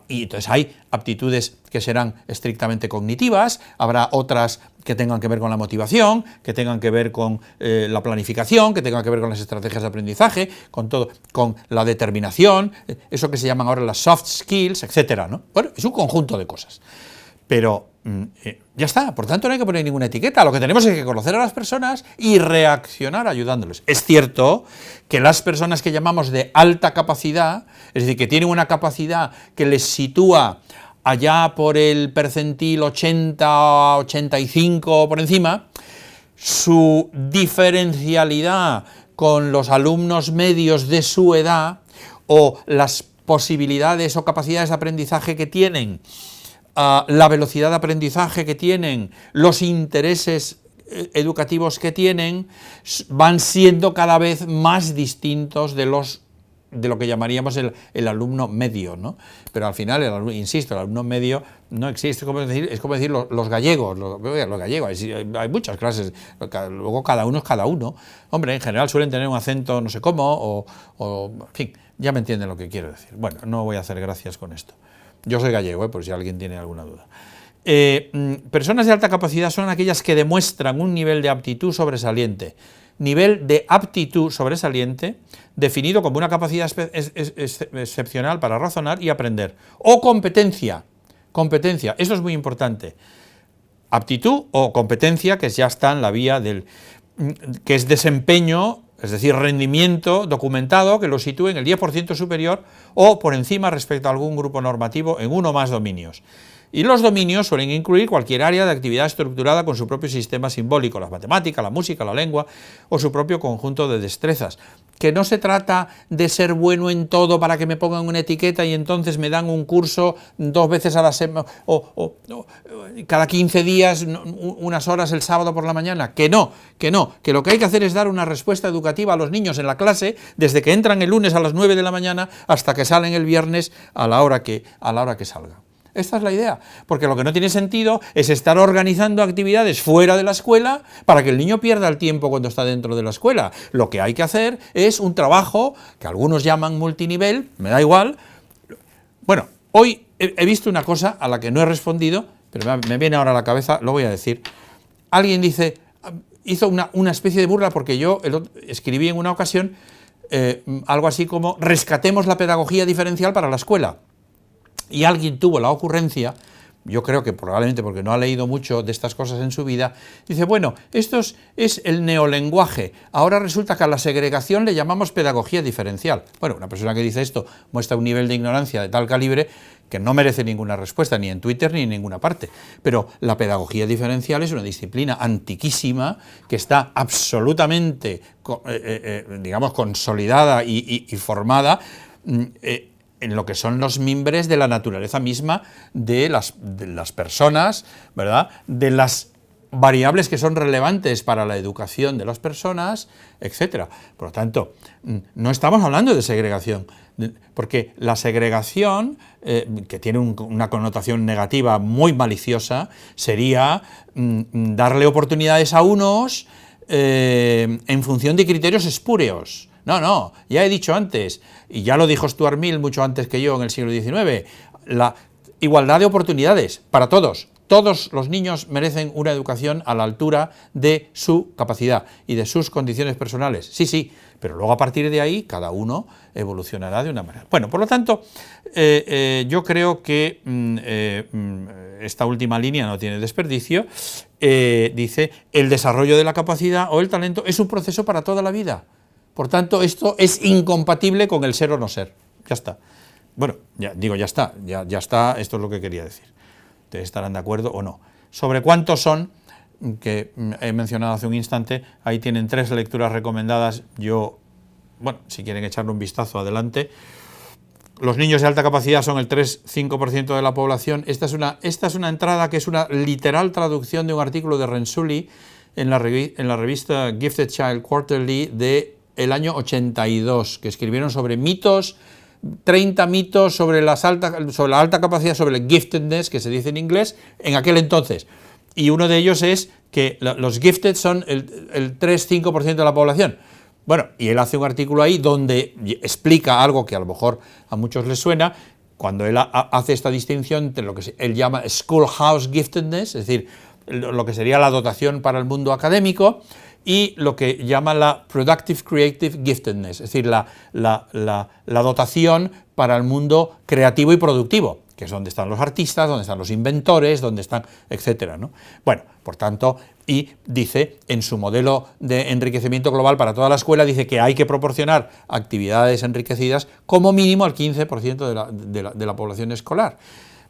y entonces hay aptitudes que serán estrictamente cognitivas, habrá otras que tengan que ver con la motivación, que tengan que ver con la planificación, que tengan que ver con las estrategias de aprendizaje, con todo, con la determinación, eso que se llaman ahora las soft skills, etcétera, ¿no? Bueno, es un conjunto de cosas. Pero ya está, por tanto no hay que poner ninguna etiqueta, lo que tenemos es que conocer a las personas y reaccionar ayudándoles. Es cierto que las personas que llamamos de alta capacidad, es decir, que tienen una capacidad que les sitúa allá por el percentil 80, 85 por encima, su diferencialidad con los alumnos medios de su edad o las posibilidades o capacidades de aprendizaje que tienen, la velocidad de aprendizaje que tienen, los intereses educativos que tienen, van siendo cada vez más distintos de lo que llamaríamos el alumno medio, ¿no? Pero al final, insisto, el alumno medio no existe, es como decir los gallegos, los gallegos, hay muchas clases, luego cada uno es cada uno. Hombre, en general suelen tener un acento no sé cómo, en fin, ya me entienden lo que quiero decir. Bueno, no voy a hacer gracias con esto. Yo soy gallego, por si alguien tiene alguna duda. Personas de alta capacidad son aquellas que demuestran un nivel de aptitud sobresaliente. Nivel de aptitud sobresaliente definido como una capacidad excepcional para razonar y aprender. O competencia. Competencia, eso es muy importante. Aptitud o competencia, que ya está en la vía que es desempeño es decir, rendimiento documentado que lo sitúe en el 10% superior o por encima respecto a algún grupo normativo en uno o más dominios. Y los dominios suelen incluir cualquier área de actividad estructurada con su propio sistema simbólico, las matemáticas, la música, la lengua o su propio conjunto de destrezas. Que no se trata de ser bueno en todo para que me pongan una etiqueta y entonces me dan un curso 2 veces a la semana o cada 15 días, unas horas el sábado por la mañana. Que no, que lo que hay que hacer es dar una respuesta educativa a los niños en la clase desde que entran el lunes a las 9 de la mañana hasta que salen el viernes a la hora que salgan. Esta es la idea, porque lo que no tiene sentido es estar organizando actividades fuera de la escuela para que el niño pierda el tiempo cuando está dentro de la escuela. Lo que hay que hacer es un trabajo que algunos llaman multinivel, me da igual. Bueno, hoy he visto una cosa a la que no he respondido, pero me viene ahora a la cabeza, lo voy a decir. Alguien hizo una especie de burla porque yo escribí en una ocasión algo así como rescatemos la pedagogía diferencial para la escuela. Y alguien tuvo la ocurrencia, yo creo que probablemente porque no ha leído mucho de estas cosas en su vida, dice, bueno, esto es el neolenguaje, ahora resulta que a la segregación le llamamos pedagogía diferencial. Bueno, una persona que dice esto muestra un nivel de ignorancia de tal calibre que no merece ninguna respuesta, ni en Twitter ni en ninguna parte. Pero la pedagogía diferencial es una disciplina antiquísima que está absolutamente, digamos, consolidada y formada en lo que son los mimbres de la naturaleza misma de las personas, ¿verdad?, de las variables que son relevantes para la educación de las personas, etcétera. Por lo tanto, no estamos hablando de segregación, porque la segregación, que tiene una connotación negativa muy maliciosa, sería darle oportunidades a unos en función de criterios espúreos. No, ya he dicho antes, y ya lo dijo Stuart Mill mucho antes que yo en el siglo XIX, la igualdad de oportunidades para todos. Todos los niños merecen una educación a la altura de su capacidad y de sus condiciones personales. Sí, pero luego a partir de ahí cada uno evolucionará de una manera. Bueno, por lo tanto, yo creo que esta última línea no tiene desperdicio. Dice, el desarrollo de la capacidad o el talento es un proceso para toda la vida. Por tanto, esto es incompatible con el ser o no ser. Ya está. Bueno, ya está, ya está, esto es lo que quería decir. Ustedes estarán de acuerdo o no. Sobre cuántos son, que he mencionado hace un instante, ahí tienen 3 lecturas recomendadas. Yo, bueno, si quieren echarle un vistazo, adelante. Los niños de alta capacidad son el 3-5% de la población. Esta es una entrada que es una literal traducción de un artículo de Renzulli en la revista Gifted Child Quarterly de el año 82, que escribieron sobre mitos, 30 mitos sobre la alta capacidad, sobre el giftedness, que se dice en inglés, en aquel entonces. Y uno de ellos es que los gifted son el 3-5% de la población. Bueno, y él hace un artículo ahí donde explica algo que a lo mejor a muchos les suena, cuando él hace esta distinción entre lo que él llama schoolhouse giftedness, es decir, lo que sería la dotación para el mundo académico, y lo que llama la Productive Creative Giftedness, es decir, la dotación para el mundo creativo y productivo, que es donde están los artistas, donde están los inventores, donde están, etcétera, ¿no? Bueno, por tanto, y dice, en su modelo de enriquecimiento global para toda la escuela, dice que hay que proporcionar actividades enriquecidas como mínimo al 15% de la población escolar.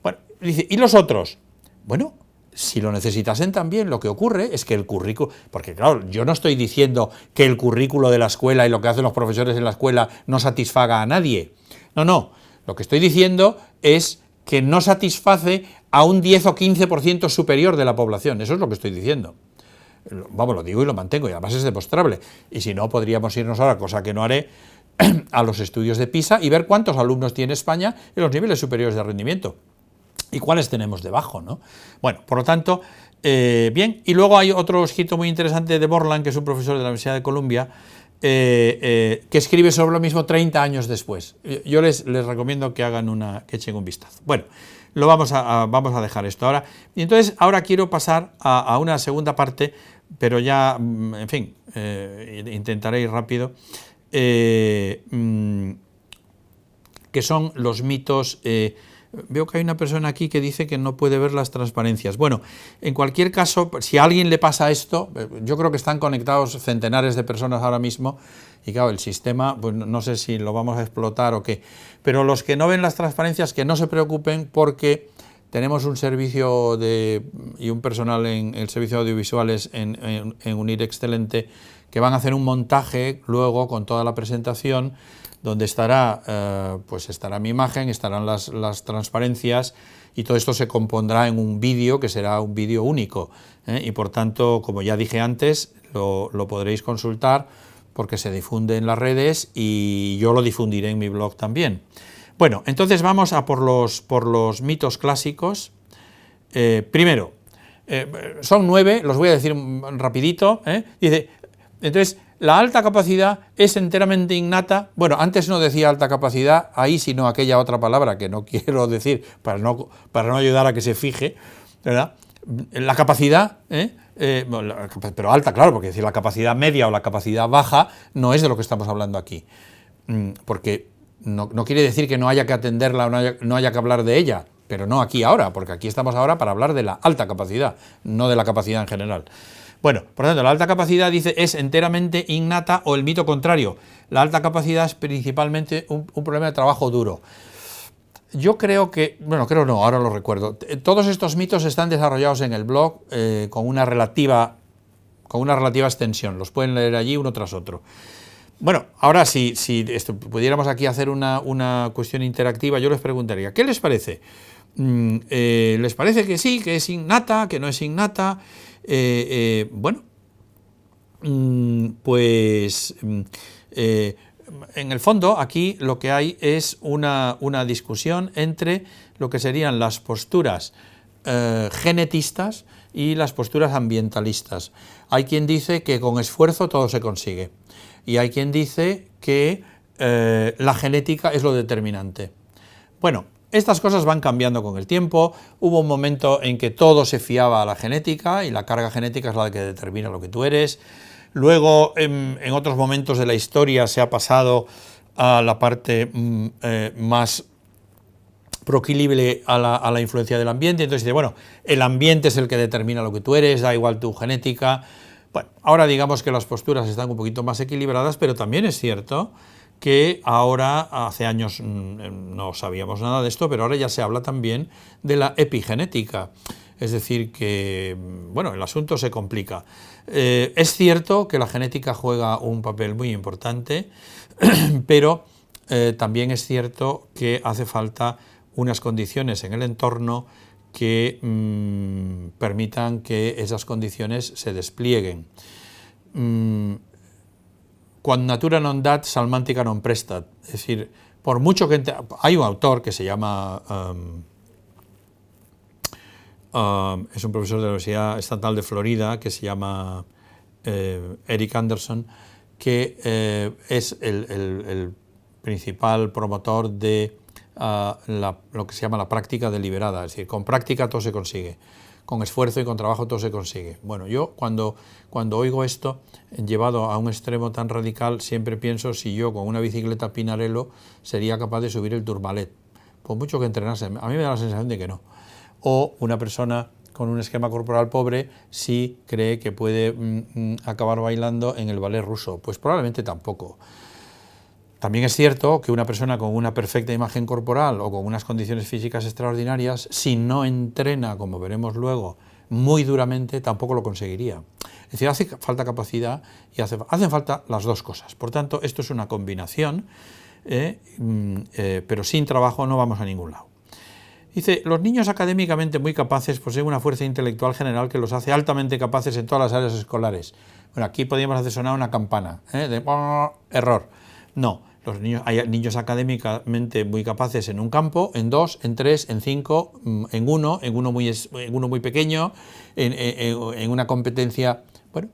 Bueno, dice, ¿y los otros? Bueno, si lo necesitasen también, lo que ocurre es que el currículo, porque claro, yo no estoy diciendo que el currículo de la escuela y lo que hacen los profesores en la escuela no satisfaga a nadie. No, lo que estoy diciendo es que no satisface a un 10 o 15% superior de la población, eso es lo que estoy diciendo. Vamos, lo digo y lo mantengo, y además es demostrable. Y si no, podríamos irnos ahora, cosa que no haré, a los estudios de PISA y ver cuántos alumnos tiene España en los niveles superiores de rendimiento. ¿Y cuáles tenemos debajo, no? Bueno, por lo tanto, bien, y luego hay otro escrito muy interesante de Borland, que es un profesor de la Universidad de Columbia, que escribe sobre lo mismo 30 años después. Yo les recomiendo que echen un vistazo. Bueno, vamos a dejar esto ahora. Y entonces, ahora quiero pasar a una segunda parte, pero ya, en fin, intentaré ir rápido, que son los mitos Veo que hay una persona aquí que dice que no puede ver las transparencias. Bueno, en cualquier caso, si a alguien le pasa esto, yo creo que están conectados centenares de personas ahora mismo y claro, el sistema, pues no sé si lo vamos a explotar o qué, pero los que no ven las transparencias que no se preocupen porque tenemos un servicio y un personal en el servicio de audiovisuales en UNIR excelente que van a hacer un montaje luego con toda la presentación donde estará, pues estará mi imagen, estarán las transparencias y todo esto se compondrá en un vídeo que será un vídeo único, y por tanto, como ya dije antes, lo podréis consultar porque se difunde en las redes y yo lo difundiré en mi blog también. Bueno, entonces vamos a por los mitos clásicos. Primero, son 9, los voy a decir rapidito. Dice, entonces, la alta capacidad es enteramente innata. Bueno, antes no decía alta capacidad, ahí sino aquella otra palabra que no quiero decir para no ayudar a que se fije, ¿verdad? La capacidad, pero alta, claro, porque decir la capacidad media o la capacidad baja no es de lo que estamos hablando aquí, porque no quiere decir que no haya que atenderla o no haya que hablar de ella, pero no aquí ahora, porque aquí estamos ahora para hablar de la alta capacidad, no de la capacidad en general. Bueno, por lo tanto, la alta capacidad, dice, es enteramente innata, o el mito contrario, la alta capacidad es principalmente un problema de trabajo duro. Yo creo que, bueno, creo no, ahora lo recuerdo, todos estos mitos están desarrollados en el blog con una relativa extensión, los pueden leer allí uno tras otro. Bueno, ahora si pudiéramos aquí hacer una cuestión interactiva, yo les preguntaría, ¿qué les parece? ¿Les parece que sí, que es innata, que no es innata? Bueno, pues en el fondo aquí lo que hay es una discusión entre lo que serían las posturas genetistas y las posturas ambientalistas. Hay quien dice que con esfuerzo todo se consigue y hay quien dice que la genética es lo determinante. Bueno, estas cosas van cambiando con el tiempo. Hubo un momento en que todo se fiaba a la genética y la carga genética es la que determina lo que tú eres. Luego, en otros momentos de la historia se ha pasado a la parte más proclive a la influencia del ambiente. Entonces dice, bueno, el ambiente es el que determina lo que tú eres, da igual tu genética. Bueno, ahora digamos que las posturas están un poquito más equilibradas, pero también es cierto que ahora, hace años no sabíamos nada de esto, pero ahora ya se habla también de la epigenética. Es decir que, bueno, el asunto se complica. Es cierto que la genética juega un papel muy importante, pero también es cierto que hace falta unas condiciones en el entorno que permitan que esas condiciones se desplieguen. Quod natura non dat, salmantica non prestat. Es decir, por mucho que... Hay un autor que se llama... es un profesor de la Universidad Estatal de Florida que se llama Eric Anderson, que es el principal promotor de lo que se llama la práctica deliberada. Es decir, con práctica todo se consigue, con esfuerzo y con trabajo todo se consigue. Bueno, yo cuando oigo esto, llevado a un extremo tan radical, siempre pienso si yo con una bicicleta Pinarello sería capaz de subir el Tourmalet, por mucho que entrenase. A mí me da la sensación de que no. O una persona con un esquema corporal pobre si cree que puede acabar bailando en el ballet ruso, pues probablemente tampoco. También es cierto que una persona con una perfecta imagen corporal o con unas condiciones físicas extraordinarias, si no entrena, como veremos luego, muy duramente, tampoco lo conseguiría. Es decir, hace falta capacidad y hacen falta las dos cosas. Por tanto, esto es una combinación, pero sin trabajo no vamos a ningún lado. Dice, los niños académicamente muy capaces poseen una fuerza intelectual general que los hace altamente capaces en todas las áreas escolares. Bueno, aquí podríamos hacer sonar una campana, de error. No. Hay niños académicamente muy capaces en un campo, en 2, en 3, en 5, en uno muy pequeño, en una competencia. Bueno,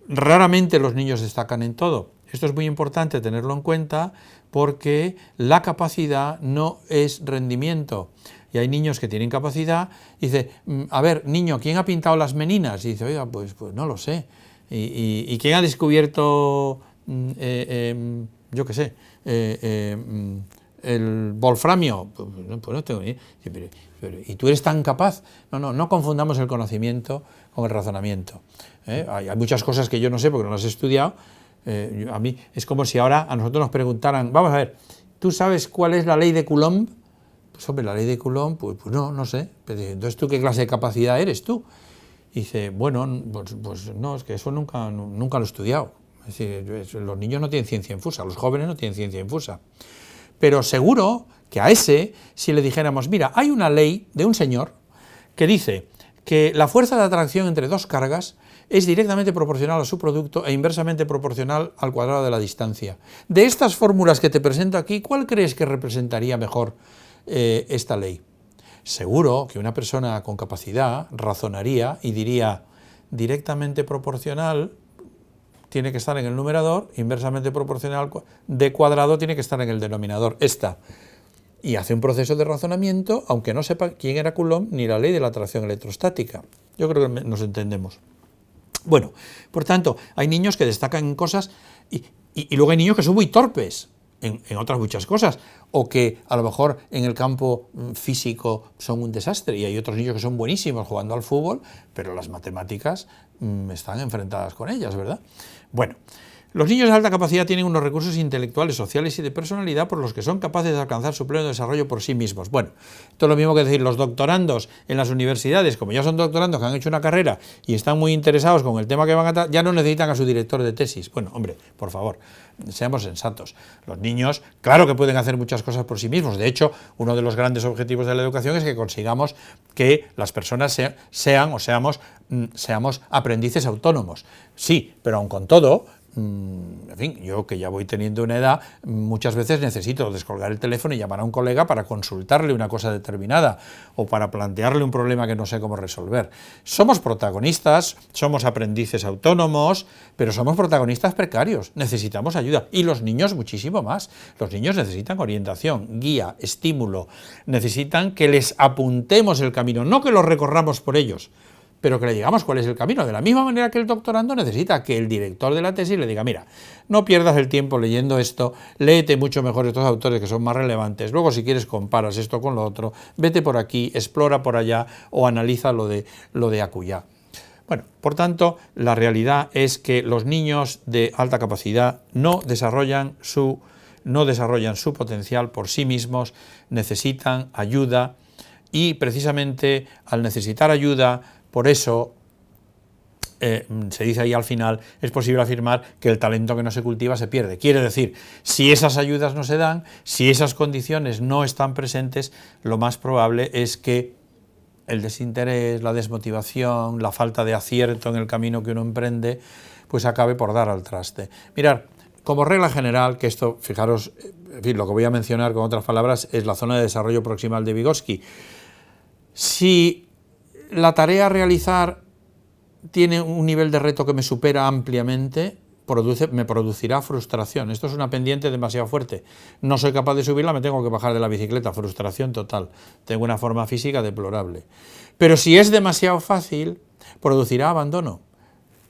raramente los niños destacan en todo. Esto es muy importante tenerlo en cuenta porque la capacidad no es rendimiento. Y hay niños que tienen capacidad y dice, a ver, niño, ¿quién ha pintado las meninas? Y dice, oiga, pues no lo sé. ¿Y quién ha descubierto... yo qué sé, el wolframio? Pues no tengo ni idea. ¿Y tú eres tan capaz? No confundamos el conocimiento con el razonamiento. Hay muchas cosas que yo no sé porque no las he estudiado. A mí es como si ahora a nosotros nos preguntaran, vamos a ver, ¿tú sabes cuál es la ley de Coulomb? Pues hombre, la ley de Coulomb, pues no sé. Pero, entonces, ¿tú qué clase de capacidad eres tú? Y dice, bueno, pues no, es que eso nunca lo he estudiado. Es decir, los niños no tienen ciencia infusa, los jóvenes no tienen ciencia infusa. Pero seguro que a ese, si le dijéramos, mira, hay una ley de un señor que dice que la fuerza de atracción entre dos cargas es directamente proporcional a su producto e inversamente proporcional al cuadrado de la distancia. De estas fórmulas que te presento aquí, ¿cuál crees que representaría mejor esta ley? Seguro que una persona con capacidad razonaría y diría, directamente proporcional tiene que estar en el numerador, inversamente proporcional de cuadrado tiene que estar en el denominador, esta. Y hace un proceso de razonamiento, aunque no sepa quién era Coulomb ni la ley de la atracción electrostática. Yo creo que nos entendemos. Bueno, por tanto, hay niños que destacan en cosas y luego hay niños que son muy torpes en otras muchas cosas, o que a lo mejor en el campo físico son un desastre, y hay otros niños que son buenísimos jugando al fútbol, pero las matemáticas están enfrentadas con ellas, ¿verdad? Bueno, los niños de alta capacidad tienen unos recursos intelectuales, sociales y de personalidad por los que son capaces de alcanzar su pleno desarrollo por sí mismos. Bueno, esto es lo mismo que decir, los doctorandos en las universidades, como ya son doctorandos que han hecho una carrera y están muy interesados con el tema que van a tratar, ya no necesitan a su director de tesis. Bueno, hombre, por favor, seamos sensatos. Los niños, claro que pueden hacer muchas cosas por sí mismos. De hecho, uno de los grandes objetivos de la educación es que consigamos que las personas seamos aprendices autónomos. Sí, pero aun con todo, en fin, yo que ya voy teniendo una edad, muchas veces necesito descolgar el teléfono y llamar a un colega para consultarle una cosa determinada o para plantearle un problema que no sé cómo resolver. Somos protagonistas, somos aprendices autónomos, pero somos protagonistas precarios, necesitamos ayuda, y los niños muchísimo más. Los niños necesitan orientación, guía, estímulo, necesitan que les apuntemos el camino, no que los recorramos por ellos, pero que le digamos cuál es el camino. De la misma manera que el doctorando necesita que el director de la tesis le diga, mira, no pierdas el tiempo leyendo esto, léete mucho mejor estos autores que son más relevantes, luego si quieres comparas esto con lo otro, vete por aquí, explora por allá o analiza lo de acullá. Bueno, por tanto, la realidad es que los niños de alta capacidad no desarrollan su potencial por sí mismos, necesitan ayuda, y precisamente al necesitar ayuda, por eso, se dice ahí al final, es posible afirmar que el talento que no se cultiva se pierde. Quiere decir, si esas ayudas no se dan, si esas condiciones no están presentes, lo más probable es que el desinterés, la desmotivación, la falta de acierto en el camino que uno emprende, pues acabe por dar al traste. Mirad, como regla general, que esto, fijaros, en fin, lo que voy a mencionar con otras palabras es la zona de desarrollo proximal de Vygotsky. Si la tarea a realizar tiene un nivel de reto que me supera ampliamente, me producirá frustración. Esto es una pendiente demasiado fuerte. No soy capaz de subirla, me tengo que bajar de la bicicleta. Frustración total. Tengo una forma física deplorable. Pero si es demasiado fácil, producirá abandono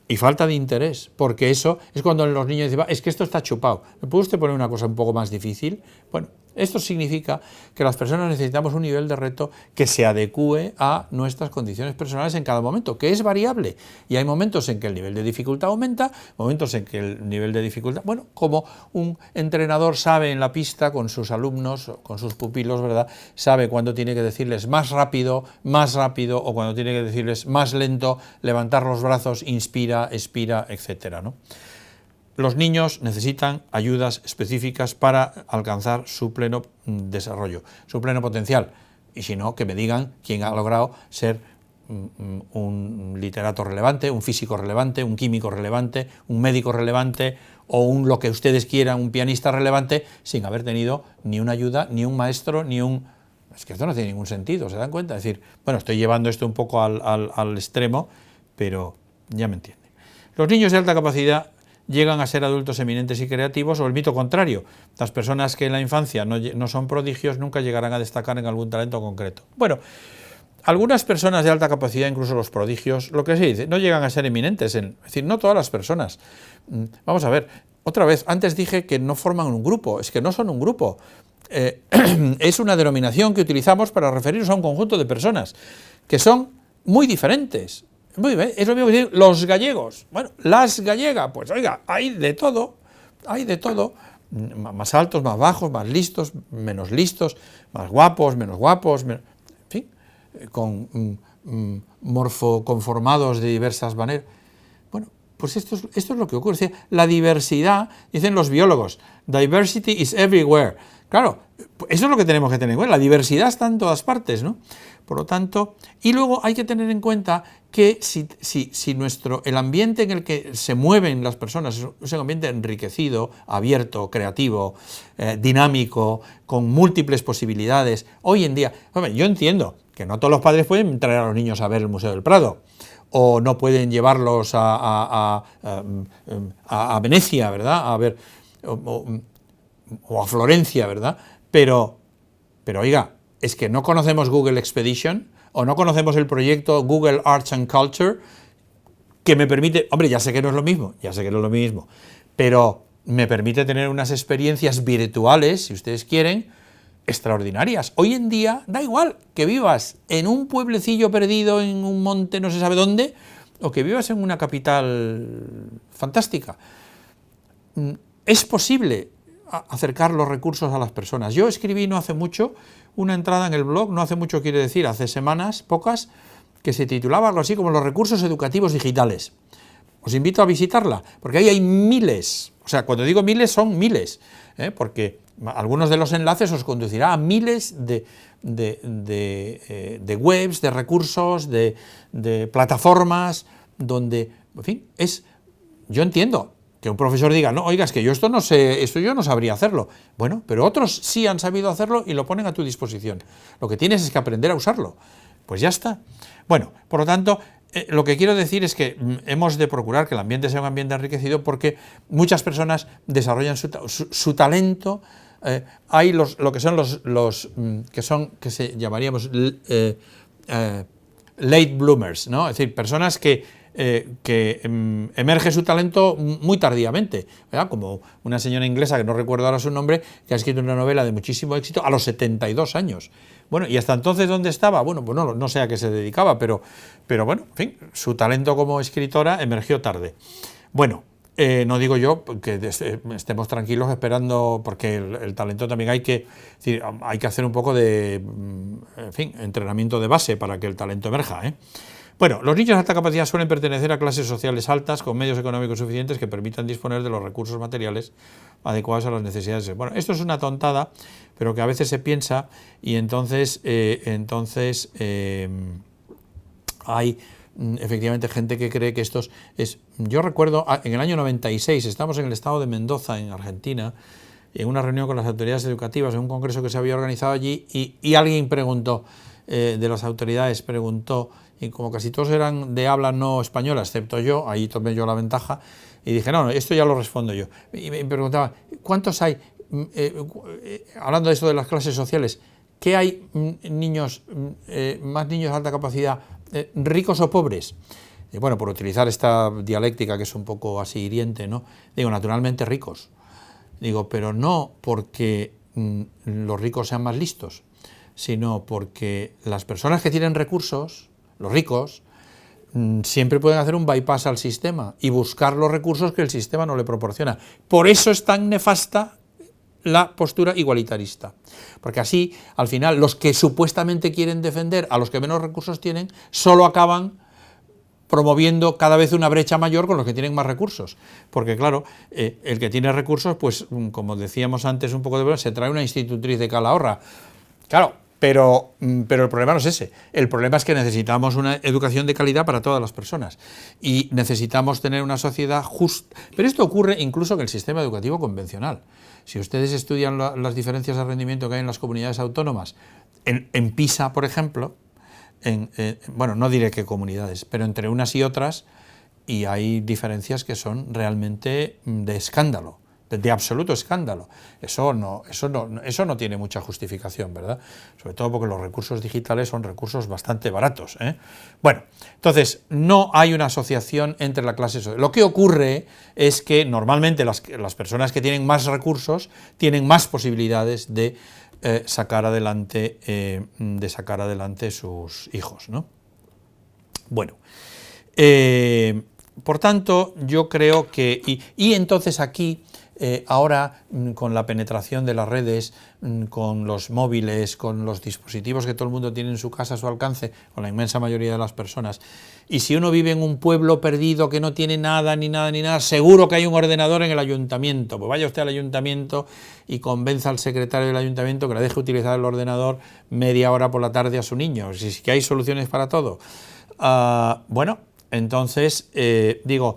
y falta de interés, porque eso es cuando los niños dicen, es que esto está chupado. ¿Me puede usted poner una cosa un poco más difícil? Bueno, esto significa que las personas necesitamos un nivel de reto que se adecúe a nuestras condiciones personales en cada momento, que es variable. Y hay momentos en que el nivel de dificultad aumenta, momentos en que el nivel de dificultad, bueno, como un entrenador sabe en la pista con sus alumnos, con sus pupilos, ¿verdad? Sabe cuándo tiene que decirles más rápido, o cuando tiene que decirles más lento, levantar los brazos, inspira, expira, etcétera, ¿no? Los niños necesitan ayudas específicas para alcanzar su pleno desarrollo, su pleno potencial. Y si no, que me digan quién ha logrado ser un literato relevante, un físico relevante, un químico relevante, un médico relevante o lo que ustedes quieran, un pianista relevante, sin haber tenido ni una ayuda, ni un maestro, ni un... Es que esto no tiene ningún sentido, ¿se dan cuenta? Es decir, bueno, estoy llevando esto un poco al extremo, pero ya me entienden. Los niños de alta capacidad llegan a ser adultos eminentes y creativos, o el mito contrario, las personas que en la infancia no son prodigios nunca llegarán a destacar en algún talento concreto. Bueno, algunas personas de alta capacidad, incluso los prodigios, lo que se dice, no llegan a ser eminentes, es decir, no todas las personas. Vamos a ver, otra vez, antes dije que no forman un grupo, es que no son un grupo. es una denominación que utilizamos para referirnos a un conjunto de personas que son muy diferentes. Es lo mismo que decir los gallegos. Bueno, las gallegas, pues oiga, hay de todo, más altos, más bajos, más listos, más guapos, menos guapos, en fin, con morfoconformados de diversas maneras. Bueno, pues esto es lo que ocurre. O sea, la diversidad, dicen los biólogos, diversity is everywhere. Claro, eso es lo que tenemos que tener en cuenta, la diversidad está en todas partes, ¿no? Por lo tanto, y luego hay que tener en cuenta que si el ambiente en el que se mueven las personas es un ambiente enriquecido, abierto, creativo, dinámico, con múltiples posibilidades, hoy en día, hombre, yo entiendo que no todos los padres pueden traer a los niños a ver el Museo del Prado, o no pueden llevarlos a Venecia, ¿verdad?, a ver, o a Florencia, ¿verdad?, pero oiga, es que no conocemos Google Expedition, o no conocemos el proyecto Google Arts and Culture, que me permite, hombre, ya sé que no es lo mismo, pero me permite tener unas experiencias virtuales, si ustedes quieren, extraordinarias. Hoy en día da igual que vivas en un pueblecillo perdido en un monte no se sabe dónde, o que vivas en una capital fantástica. Es posible acercar los recursos a las personas. Yo escribí no hace mucho una entrada en el blog, no hace mucho quiere decir, hace semanas, pocas, que se titulaba algo así como los recursos educativos digitales. Os invito a visitarla, porque ahí hay miles, o sea, cuando digo miles son miles, porque algunos de los enlaces os conducirá a miles de webs, de recursos, de plataformas, donde, en fin, yo entiendo que un profesor diga, no, oiga, es que yo esto no sé, esto yo no sabría hacerlo. Bueno, pero otros sí han sabido hacerlo y lo ponen a tu disposición. Lo que tienes es que aprender a usarlo. Pues ya está. Bueno, por lo tanto, lo que quiero decir es que hemos de procurar que el ambiente sea un ambiente enriquecido porque muchas personas desarrollan su talento. Hay lo que son los que se llamaríamos late bloomers, ¿no? Es decir, personas que emerge su talento muy tardíamente, ¿verdad? Como una señora inglesa, que no recuerdo ahora su nombre, que ha escrito una novela de muchísimo éxito a los 72 años. Bueno, y hasta entonces, ¿dónde estaba? Bueno, pues no sé a qué se dedicaba, pero bueno, en fin, su talento como escritora emergió tarde. Bueno, no digo yo que estemos tranquilos esperando, porque el talento también hay que hacer un poco de, en fin, entrenamiento de base para que el talento emerja, ¿eh? Bueno, los niños de alta capacidad suelen pertenecer a clases sociales altas con medios económicos suficientes que permitan disponer de los recursos materiales adecuados a las necesidades. Bueno, esto es una tontada, pero que a veces se piensa y entonces hay efectivamente gente que cree que esto es... Yo recuerdo, en el año 96, estamos en el estado de Mendoza, en Argentina, en una reunión con las autoridades educativas, en un congreso que se había organizado allí, y alguien preguntó, de las autoridades preguntó, y como casi todos eran de habla no española, excepto yo, ahí tomé yo la ventaja, y dije, no, esto ya lo respondo yo. Y me preguntaba, ¿cuántos hay, hablando de esto de las clases sociales, qué hay niños, más niños de alta capacidad, ricos o pobres? Y bueno, por utilizar esta dialéctica que es un poco así hiriente, ¿no? Digo, naturalmente ricos. Digo, pero no porque los ricos sean más listos, sino porque las personas que tienen recursos, los ricos, siempre pueden hacer un bypass al sistema y buscar los recursos que el sistema no le proporciona. Por eso es tan nefasta la postura igualitarista, porque así, al final, los que supuestamente quieren defender a los que menos recursos tienen, solo acaban promoviendo cada vez una brecha mayor con los que tienen más recursos, porque claro, el que tiene recursos, pues como decíamos antes un poco de broma, se trae una institutriz de Calahorra, claro, pero el problema no es ese, el problema es que necesitamos una educación de calidad para todas las personas y necesitamos tener una sociedad justa, pero esto ocurre incluso en el sistema educativo convencional. Si ustedes estudian las diferencias de rendimiento que hay en las comunidades autónomas, en PISA, por ejemplo, bueno, no diré qué comunidades, pero entre unas y otras, y hay diferencias que son realmente de escándalo, de absoluto escándalo. Eso no tiene mucha justificación, ¿verdad? Sobre todo porque los recursos digitales son recursos bastante baratos, ¿eh? Bueno, entonces, no hay una asociación entre la clase social. Lo que ocurre es que normalmente las personas que tienen más recursos tienen más posibilidades de sacar adelante sus hijos, ¿no? Bueno, por tanto, yo creo que... Y entonces aquí, ahora, con la penetración de las redes, con los móviles, con los dispositivos que todo el mundo tiene en su casa a su alcance, con la inmensa mayoría de las personas, y si uno vive en un pueblo perdido que no tiene nada, ni nada, ni nada, seguro que hay un ordenador en el ayuntamiento. Pues vaya usted al ayuntamiento y convenza al secretario del ayuntamiento que le deje utilizar el ordenador media hora por la tarde a su niño. Si es que hay soluciones para todo. Bueno, entonces, digo,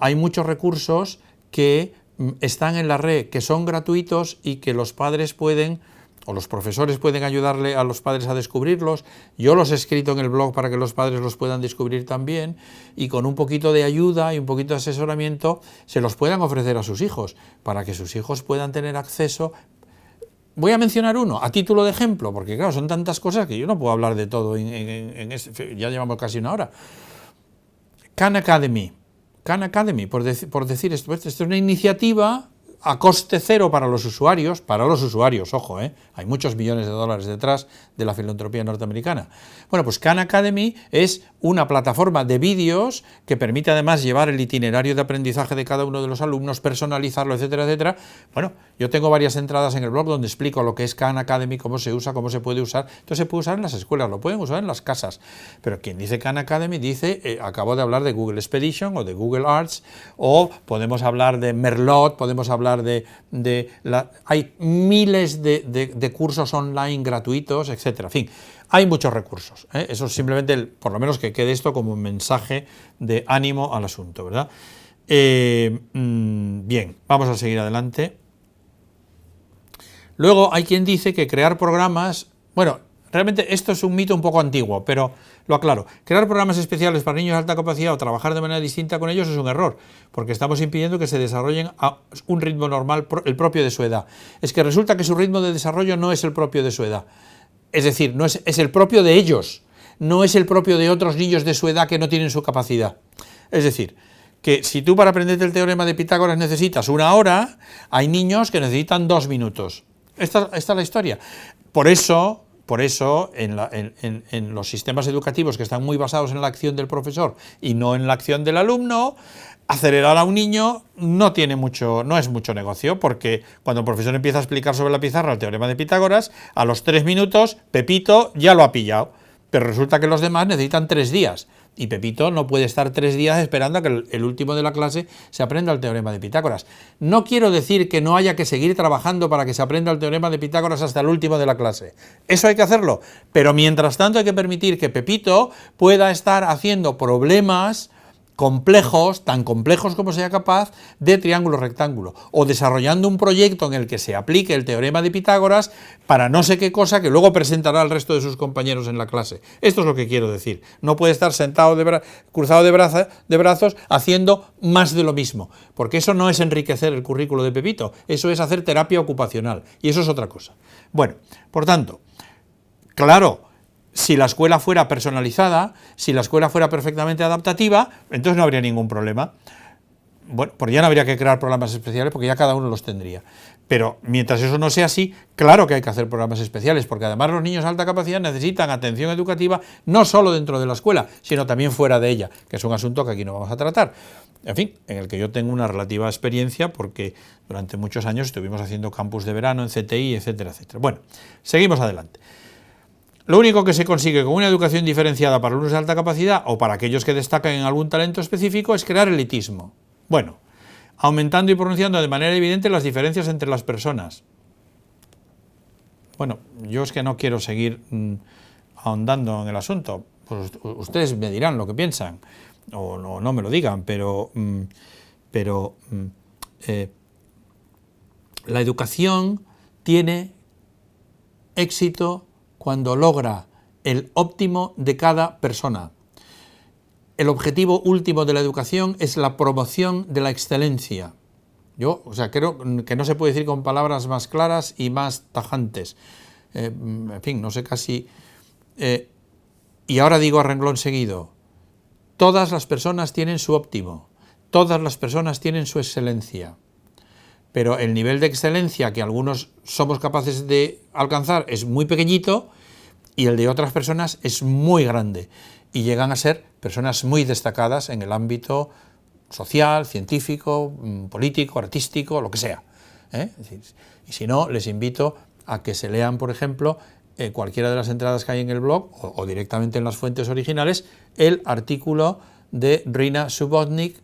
hay muchos recursos que están en la red, que son gratuitos y que los padres pueden, o los profesores pueden ayudarle a los padres a descubrirlos. Yo los he escrito en el blog para que los padres los puedan descubrir también, y con un poquito de ayuda y un poquito de asesoramiento se los puedan ofrecer a sus hijos, para que sus hijos puedan tener acceso. Voy a mencionar uno, a título de ejemplo, porque claro, son tantas cosas que yo no puedo hablar de todo ya llevamos casi una hora. Khan Academy, por decir esto es una iniciativa a coste cero para los usuarios, ojo, hay muchos millones de dólares detrás de la filantropía norteamericana. Bueno, pues Khan Academy es una plataforma de vídeos que permite además llevar el itinerario de aprendizaje de cada uno de los alumnos, personalizarlo, etcétera, etcétera. Bueno, yo tengo varias entradas en el blog donde explico lo que es Khan Academy, cómo se usa, cómo se puede usar. Entonces se puede usar en las escuelas, lo pueden usar en las casas, pero quien dice Khan Academy dice, acabo de hablar de Google Expedition o de Google Arts, o podemos hablar de Merlot, podemos hablar hay miles de cursos online gratuitos, etcétera. En fin, hay muchos recursos, ¿eh? Eso es simplemente, por lo menos que quede esto como un mensaje de ánimo al asunto, ¿verdad? Bien, vamos a seguir adelante. Luego hay quien dice que crear programas, bueno, realmente esto es un mito un poco antiguo, pero lo aclaro. Crear programas especiales para niños de alta capacidad o trabajar de manera distinta con ellos es un error, porque estamos impidiendo que se desarrollen a un ritmo normal, el propio de su edad. Es que resulta que su ritmo de desarrollo no es el propio de su edad. Es decir, es el propio de ellos, no es el propio de otros niños de su edad que no tienen su capacidad. Es decir, que si tú para aprenderte el teorema de Pitágoras necesitas 1 hora, hay niños que necesitan 2 minutos. Esta es la historia. Por eso en los sistemas educativos que están muy basados en la acción del profesor y no en la acción del alumno, acelerar a un niño no es mucho negocio, porque cuando el profesor empieza a explicar sobre la pizarra el teorema de Pitágoras, a los 3 minutos Pepito ya lo ha pillado, pero resulta que los demás necesitan 3 días. Y Pepito no puede estar 3 días esperando a que el último de la clase se aprenda el teorema de Pitágoras. No quiero decir que no haya que seguir trabajando para que se aprenda el teorema de Pitágoras hasta el último de la clase. Eso hay que hacerlo, pero mientras tanto hay que permitir que Pepito pueda estar haciendo problemas complejos, tan complejos como sea capaz, de triángulo-rectángulo, o desarrollando un proyecto en el que se aplique el teorema de Pitágoras para no sé qué cosa que luego presentará al resto de sus compañeros en la clase. Esto es lo que quiero decir. No puede estar sentado cruzado de brazos haciendo más de lo mismo, porque eso no es enriquecer el currículo de Pepito, eso es hacer terapia ocupacional, y eso es otra cosa. Bueno, por tanto, claro, si la escuela fuera personalizada, si la escuela fuera perfectamente adaptativa, entonces no habría ningún problema. Bueno, pues ya no habría que crear programas especiales porque ya cada uno los tendría. Pero mientras eso no sea así, claro que hay que hacer programas especiales, porque además los niños de alta capacidad necesitan atención educativa no solo dentro de la escuela, sino también fuera de ella, que es un asunto que aquí no vamos a tratar. En fin, en el que yo tengo una relativa experiencia porque durante muchos años estuvimos haciendo campus de verano en CTI, etcétera, etcétera. Bueno, seguimos adelante. Lo único que se consigue con una educación diferenciada para alumnos de alta capacidad o para aquellos que destacan en algún talento específico es crear elitismo. Bueno, aumentando y pronunciando de manera evidente las diferencias entre las personas. Bueno, yo es que no quiero seguir ahondando en el asunto. Pues ustedes me dirán lo que piensan, o no me lo digan, pero la educación tiene éxito cuando logra el óptimo de cada persona. El objetivo último de la educación es la promoción de la excelencia. Yo, o sea, creo que no se puede decir con palabras más claras y más tajantes. En fin, no sé casi... y ahora digo a renglón seguido, todas las personas tienen su óptimo, todas las personas tienen su excelencia, pero el nivel de excelencia que algunos somos capaces de alcanzar es muy pequeñito y el de otras personas es muy grande, y llegan a ser personas muy destacadas en el ámbito social, científico, político, artístico, lo que sea. Y si no, les invito a que se lean, por ejemplo, cualquiera de las entradas que hay en el blog o directamente en las fuentes originales, el artículo de Rina Subotnik,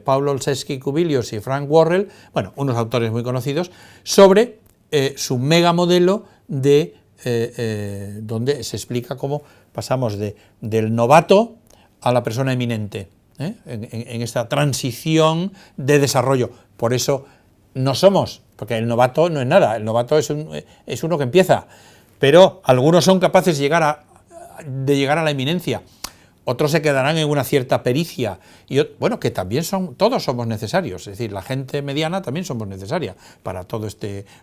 Paulo Olszewski-Kubilius y Frank Worrell, bueno, unos autores muy conocidos, sobre su megamodelo de donde se explica cómo pasamos del novato a la persona eminente, en esta transición de desarrollo. Por eso no somos, porque el novato no es nada, el novato es uno que empieza, pero algunos son capaces de llegar a la eminencia, otros se quedarán en una cierta pericia, y bueno, que también todos somos necesarios, es decir, la gente mediana también somos necesaria para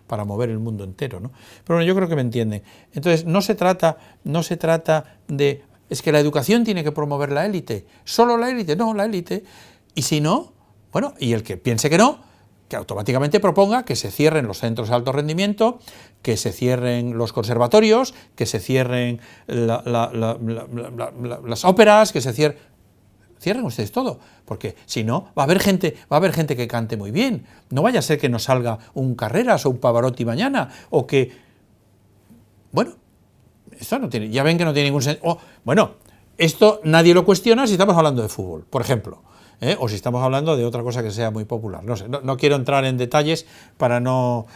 para mover el mundo entero, ¿no? Pero bueno, yo creo que me entienden. Entonces, no se trata de, es que la educación tiene que promover la élite, solo la élite, no, la élite, y si no, bueno, y el que piense que no, que automáticamente proponga que se cierren los centros de alto rendimiento, que se cierren los conservatorios, que se cierren las óperas, que se cierren ustedes todo, porque si no va a haber gente que cante muy bien, no vaya a ser que nos salga un Carreras o un Pavarotti mañana, o que, bueno, esto no tiene, ya ven que no tiene ningún sentido. Bueno, esto nadie lo cuestiona si estamos hablando de fútbol, por ejemplo. O si estamos hablando de otra cosa que sea muy popular. No sé, no quiero entrar en detalles para no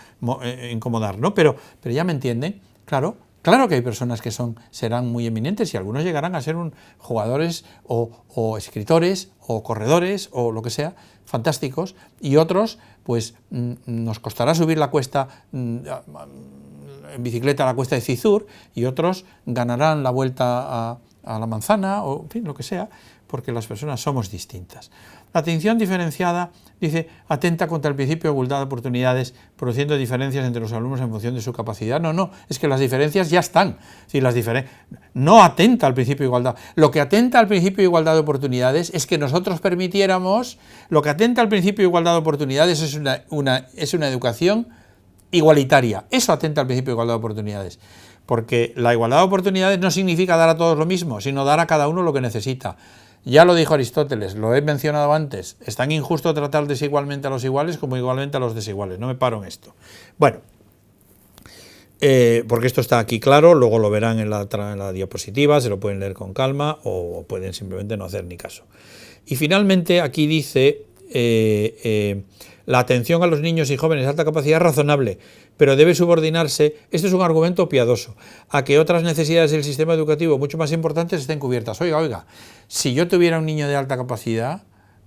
incomodar, ¿no? Pero ya me entienden. Claro que hay personas que serán muy eminentes y algunos llegarán a ser jugadores o escritores o corredores o lo que sea, fantásticos, y otros, pues nos costará subir la cuesta en bicicleta a la cuesta de Cizur, y otros ganarán la vuelta a la manzana, o en fin, lo que sea, porque las personas somos distintas. La atención diferenciada, dice, atenta contra el principio de igualdad de oportunidades, produciendo diferencias entre los alumnos en función de su capacidad. No, es que las diferencias ya están. Si no atenta al principio de igualdad. Lo que atenta al principio de igualdad de oportunidades es que nosotros permitiéramos, lo que atenta al principio de igualdad de oportunidades es una educación igualitaria. Eso atenta al principio de igualdad de oportunidades. Porque la igualdad de oportunidades no significa dar a todos lo mismo, sino dar a cada uno lo que necesita. Ya lo dijo Aristóteles, lo he mencionado antes, es tan injusto tratar desigualmente a los iguales como igualmente a los desiguales. No me paro en esto. Bueno, porque esto está aquí claro, luego lo verán en la diapositiva, se lo pueden leer con calma o pueden simplemente no hacer ni caso. Y finalmente aquí dice, la atención a los niños y jóvenes de alta capacidad es razonable, pero debe subordinarse, este es un argumento piadoso, a que otras necesidades del sistema educativo mucho más importantes estén cubiertas. Oiga, si yo tuviera un niño de alta capacidad,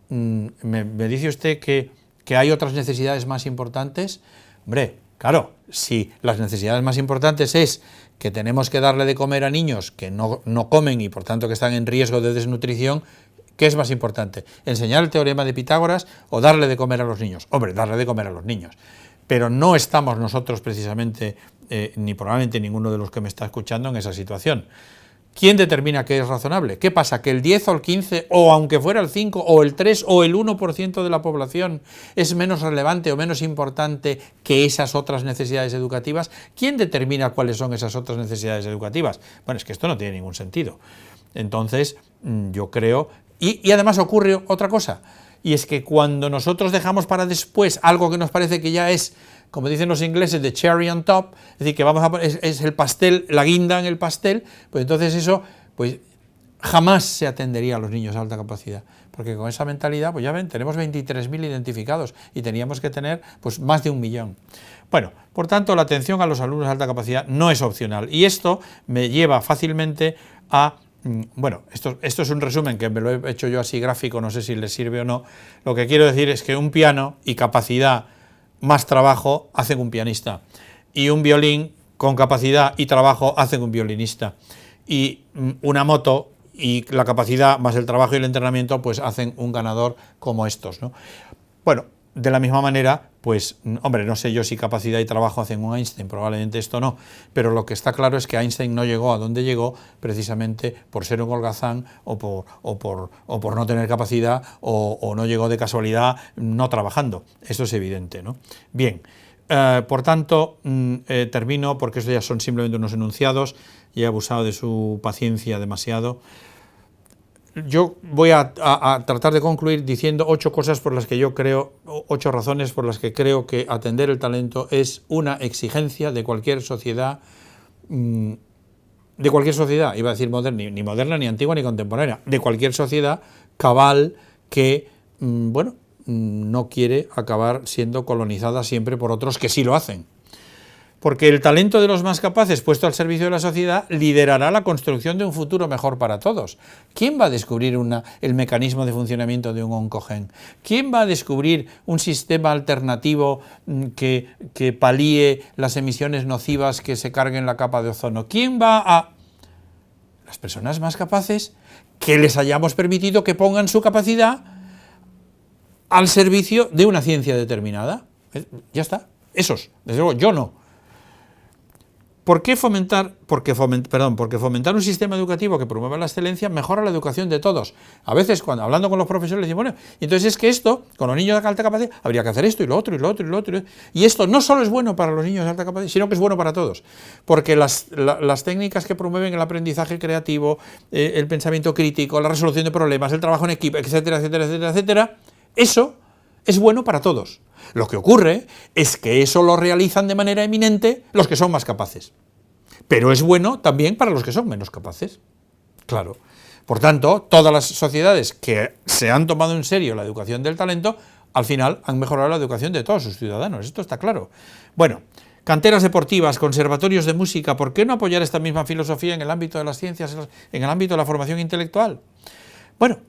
¿me dice usted que hay otras necesidades más importantes? Hombre, claro, si las necesidades más importantes es que tenemos que darle de comer a niños que no comen y por tanto que están en riesgo de desnutrición, ¿qué es más importante? ¿Enseñar el teorema de Pitágoras o darle de comer a los niños? Hombre, darle de comer a los niños. Pero no estamos nosotros precisamente, ni probablemente ninguno de los que me está escuchando, en esa situación. ¿Quién determina qué es razonable? ¿Qué pasa? ¿Que el 10 o el 15, o aunque fuera el 5, o el 3, o el 1% de la población es menos relevante o menos importante que esas otras necesidades educativas? ¿Quién determina cuáles son esas otras necesidades educativas? Bueno, es que esto no tiene ningún sentido. Entonces, yo creo... Y además ocurre otra cosa, y es que cuando nosotros dejamos para después algo que nos parece que ya es, como dicen los ingleses, the cherry on top, es decir, que es el pastel, la guinda en el pastel, pues entonces eso, pues jamás se atendería a los niños de alta capacidad, porque con esa mentalidad, pues ya ven, tenemos 23.000 identificados y teníamos que tener pues más de 1 millón. Bueno, por tanto, la atención a los alumnos de alta capacidad no es opcional, y esto me lleva fácilmente a... Bueno, esto es un resumen que me lo he hecho yo así gráfico, no sé si les sirve o no. Lo que quiero decir es que un piano y capacidad más trabajo hacen un pianista, y un violín con capacidad y trabajo hacen un violinista, y una moto y la capacidad más el trabajo y el entrenamiento pues hacen un ganador como estos, ¿no? Bueno, de la misma manera, pues, hombre, no sé yo si capacidad y trabajo hacen un Einstein, probablemente esto no, pero lo que está claro es que Einstein no llegó a donde llegó precisamente por ser un holgazán o por no tener capacidad o no llegó de casualidad no trabajando. Eso es evidente, ¿no? Bien, por tanto, termino porque esto ya son simplemente unos enunciados y he abusado de su paciencia demasiado. Yo voy a tratar de concluir diciendo 8 cosas por las que yo creo, 8 razones por las que creo que atender el talento es una exigencia de cualquier sociedad, iba a decir moderna, ni moderna, ni antigua, ni contemporánea, de cualquier sociedad cabal que, no quiere acabar siendo colonizada siempre por otros que sí lo hacen. Porque el talento de los más capaces puesto al servicio de la sociedad liderará la construcción de un futuro mejor para todos. ¿Quién va a descubrir el mecanismo de funcionamiento de un oncogen? ¿Quién va a descubrir un sistema alternativo que palíe las emisiones nocivas que se carguen la capa de ozono? ¿Quién va a...? Las personas más capaces que les hayamos permitido que pongan su capacidad al servicio de una ciencia determinada. Ya está. Esos, desde luego, yo no. ¿Por qué fomentar un sistema educativo que promueva la excelencia mejora la educación de todos? A veces, hablando con los profesores, les dicen, bueno, entonces es que esto, con los niños de alta capacidad, habría que hacer esto y lo otro, y lo otro, y lo otro. Y esto no solo es bueno para los niños de alta capacidad, sino que es bueno para todos. Porque las técnicas que promueven el aprendizaje creativo, el pensamiento crítico, la resolución de problemas, el trabajo en equipo, etcétera, etcétera, etcétera, etcétera, eso es bueno para todos. Lo que ocurre es que eso lo realizan de manera eminente los que son más capaces. Pero es bueno también para los que son menos capaces. Claro. Por tanto, todas las sociedades que se han tomado en serio la educación del talento, al final han mejorado la educación de todos sus ciudadanos. Esto está claro. Bueno, canteras deportivas, conservatorios de música, ¿por qué no apoyar esta misma filosofía en el ámbito de las ciencias, en el ámbito de la formación intelectual? Bueno,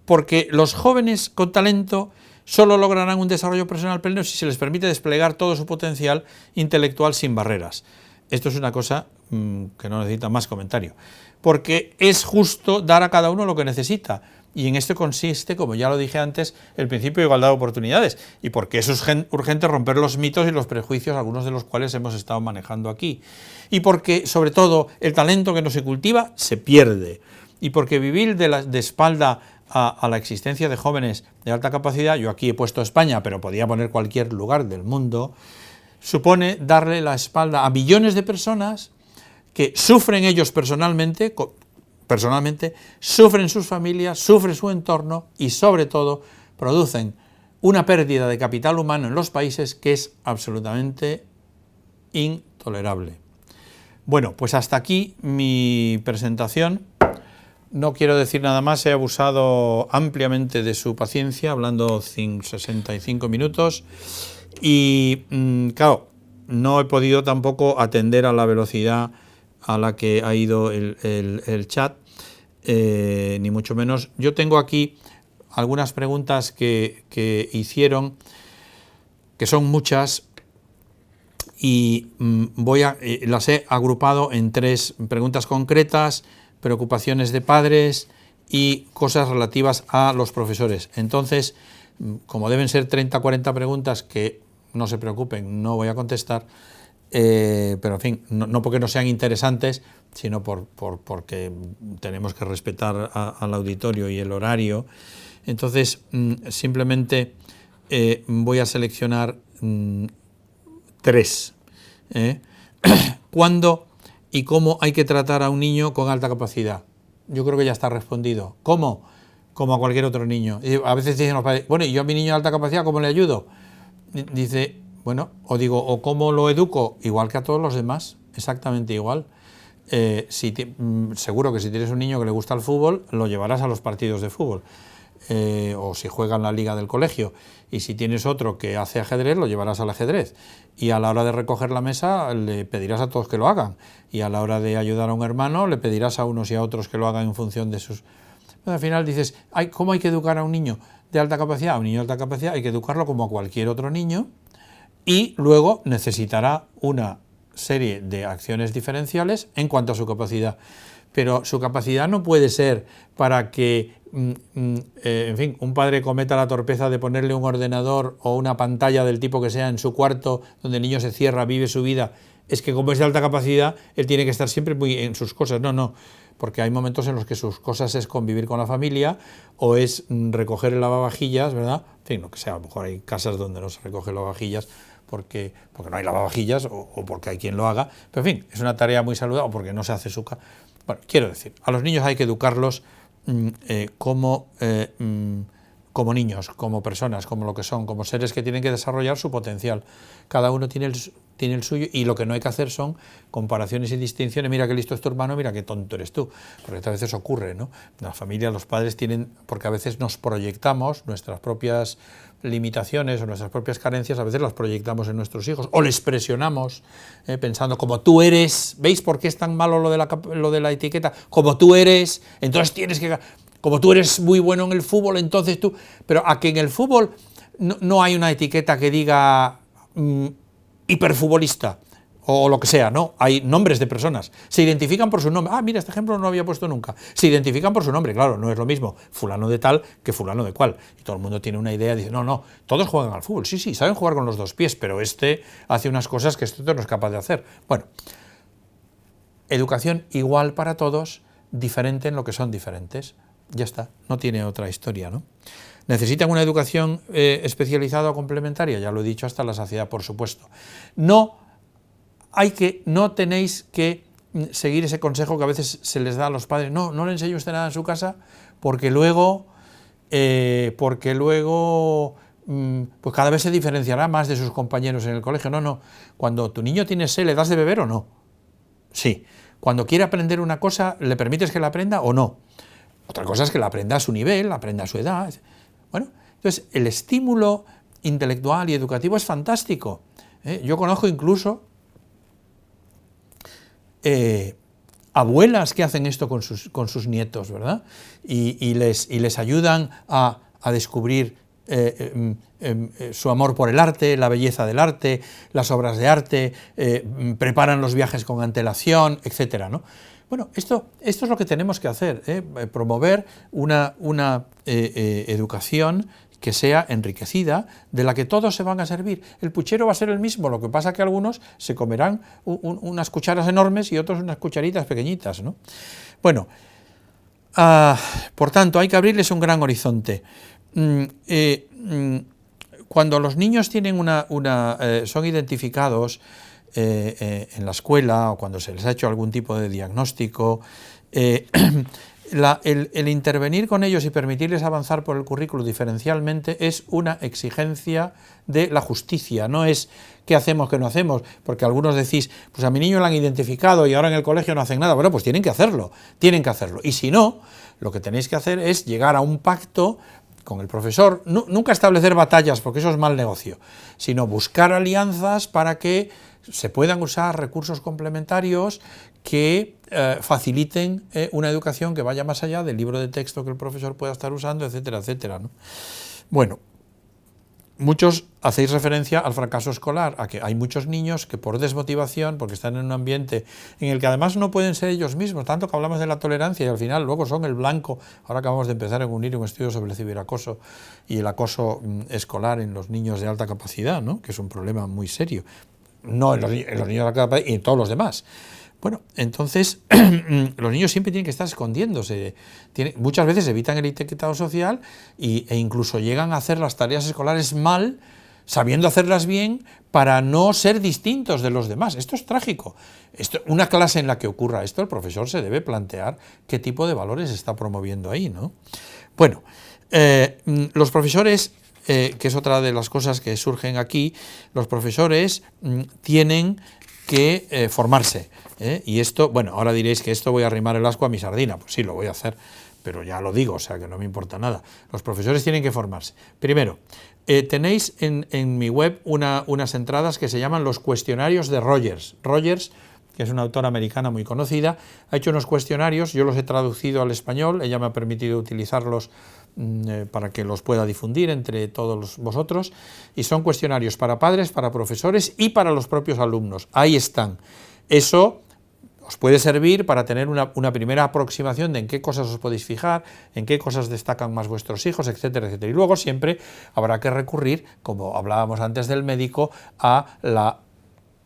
porque los jóvenes con talento solo lograrán un desarrollo personal pleno si se les permite desplegar todo su potencial intelectual sin barreras. Esto es una cosa que no necesita más comentario, porque es justo dar a cada uno lo que necesita, y en esto consiste, como ya lo dije antes, el principio de igualdad de oportunidades, y porque es urgente romper los mitos y los prejuicios, algunos de los cuales hemos estado manejando aquí, y porque, sobre todo, el talento que no se cultiva se pierde, y porque vivir de espalda a la existencia de jóvenes de alta capacidad, yo aquí he puesto España, pero podía poner cualquier lugar del mundo, supone darle la espalda a millones de personas que sufren ellos personalmente, sufren sus familias, sufren su entorno y sobre todo producen una pérdida de capital humano en los países que es absolutamente intolerable. Bueno, pues hasta aquí mi presentación. No quiero decir nada más, he abusado ampliamente de su paciencia, hablando 65 minutos, y claro, no he podido tampoco atender a la velocidad a la que ha ido el chat, ni mucho menos. Yo tengo aquí algunas preguntas que hicieron, que son muchas, y las he agrupado en 3 preguntas concretas, preocupaciones de padres y cosas relativas a los profesores. Entonces, como deben ser 30 o 40 preguntas que, no se preocupen, no voy a contestar, pero en fin, no porque no sean interesantes, sino porque tenemos que respetar al auditorio y el horario. Entonces, simplemente voy a seleccionar 3. ¿Cuándo y cómo hay que tratar a un niño con alta capacidad? Yo creo que ya está respondido. ¿Cómo? Como a cualquier otro niño. Y a veces dicen los padres, bueno, ¿y yo a mi niño de alta capacidad cómo le ayudo? Dice, bueno, o cómo lo educo, igual que a todos los demás, exactamente igual. Seguro que si tienes un niño que le gusta el fútbol, lo llevarás a los partidos de fútbol. O si juega en la liga del colegio, y si tienes otro que hace ajedrez, lo llevarás al ajedrez, y a la hora de recoger la mesa le pedirás a todos que lo hagan, y a la hora de ayudar a un hermano le pedirás a unos y a otros que lo hagan en función de sus... Pero al final dices, ¿cómo hay que educar a un niño de alta capacidad? A un niño de alta capacidad hay que educarlo como a cualquier otro niño, y luego necesitará una serie de acciones diferenciales en cuanto a su capacidad. Pero su capacidad no puede ser para que en fin, un padre cometa la torpeza de ponerle un ordenador o una pantalla del tipo que sea en su cuarto, donde el niño se cierra, vive su vida, es que como es de alta capacidad, él tiene que estar siempre muy en sus cosas. No, no, porque hay momentos en los que sus cosas es convivir con la familia o es recoger el lavavajillas, ¿verdad? En fin, lo que sea, a lo mejor hay casas donde no se recoge el lavavajillas porque no hay lavavajillas o porque hay quien lo haga, pero en fin, es una tarea muy saludable o porque no se hace su casa. Bueno, quiero decir, a los niños hay que educarlos como niños, como personas, como lo que son, como seres que tienen que desarrollar su potencial. Cada uno tiene el suyo y lo que no hay que hacer son comparaciones y distinciones. Mira qué listo es tu hermano, mira qué tonto eres tú. Porque a veces ocurre, ¿no? La familia, los padres tienen, porque a veces nos proyectamos nuestras propias limitaciones o nuestras propias carencias, a veces las proyectamos en nuestros hijos o les presionamos pensando como tú eres. ¿Veis por qué es tan malo lo de la etiqueta? Como tú eres, entonces tienes que... Como tú eres muy bueno en el fútbol, entonces tú... Pero a que en el fútbol no hay una etiqueta que diga hiperfutbolista o lo que sea, ¿no? Hay nombres de personas. Se identifican por su nombre. Ah, mira, este ejemplo no lo había puesto nunca. Se identifican por su nombre, claro, no es lo mismo fulano de tal que fulano de cual. Y todo el mundo tiene una idea, dice, no, todos juegan al fútbol. Sí, saben jugar con los dos pies, pero este hace unas cosas que este otro no es capaz de hacer. Bueno, educación igual para todos, diferente en lo que son diferentes. Ya está, no tiene otra historia, ¿no? ¿Necesitan una educación especializada o complementaria? Ya lo he dicho hasta la saciedad, por supuesto. No tenéis que seguir ese consejo que a veces se les da a los padres. No le enseñe usted nada en su casa porque luego pues cada vez se diferenciará más de sus compañeros en el colegio. No. Cuando tu niño tiene sed, ¿le das de beber o no? Sí. Cuando quiere aprender una cosa, ¿le permites que la aprenda o no? Otra cosa es que la aprenda a su nivel, la aprenda a su edad. Bueno, entonces el estímulo intelectual y educativo es fantástico. Yo conozco incluso abuelas que hacen esto con sus nietos, ¿verdad? Y les ayudan a descubrir su amor por el arte, la belleza del arte, las obras de arte, preparan los viajes con antelación, etcétera, ¿no? Bueno, esto es lo que tenemos que hacer, promover una educación que sea enriquecida, de la que todos se van a servir. El puchero va a ser el mismo, lo que pasa que algunos se comerán unas cucharas enormes y otros unas cucharitas pequeñitas, ¿no? Bueno, por tanto, hay que abrirles un gran horizonte. Cuando los niños tienen son identificados en la escuela o cuando se les ha hecho algún tipo de diagnóstico, el intervenir con ellos y permitirles avanzar por el currículo diferencialmente es una exigencia de la justicia, no es qué hacemos, qué no hacemos, porque algunos decís, pues a mi niño lo han identificado y ahora en el colegio no hacen nada. Bueno, pues tienen que hacerlo, y si no, lo que tenéis que hacer es llegar a un pacto con el profesor, nunca establecer batallas, porque eso es mal negocio, sino buscar alianzas para que se puedan usar recursos complementarios que faciliten una educación que vaya más allá del libro de texto que el profesor pueda estar usando, etcétera, etcétera, ¿no? Bueno, muchos hacéis referencia al fracaso escolar, a que hay muchos niños que por desmotivación, porque están en un ambiente en el que además no pueden ser ellos mismos, tanto que hablamos de la tolerancia y al final luego son el blanco. Ahora acabamos de empezar a unir un estudio sobre el ciberacoso y el acoso escolar en los niños de alta capacidad, ¿no? Que es un problema muy serio, no en los niños de alta capacidad y en todos los demás. Bueno, entonces los niños siempre tienen que estar escondiéndose, muchas veces evitan el etiquetado social e incluso llegan a hacer las tareas escolares mal, sabiendo hacerlas bien, para no ser distintos de los demás. Esto es trágico. Una clase en la que ocurra esto, el profesor se debe plantear qué tipo de valores está promoviendo ahí, ¿no? Bueno, los profesores, que es otra de las cosas que surgen aquí, los profesores tienen que formarse. Y esto, bueno, ahora diréis que esto voy a arrimar el ascua a mi sardina. Pues sí, lo voy a hacer, pero ya lo digo, o sea que no me importa nada. Los profesores tienen que formarse. Primero, tenéis en mi web unas entradas que se llaman los cuestionarios de Rogers. Rogers, que es una autora americana muy conocida, ha hecho unos cuestionarios, yo los he traducido al español, ella me ha permitido utilizarlos para que los pueda difundir entre todos vosotros, y son cuestionarios para padres, para profesores y para los propios alumnos. Ahí están. Eso os puede servir para tener una primera aproximación de en qué cosas os podéis fijar, en qué cosas destacan más vuestros hijos, etcétera, etcétera. Y luego siempre habrá que recurrir, como hablábamos antes del médico, a la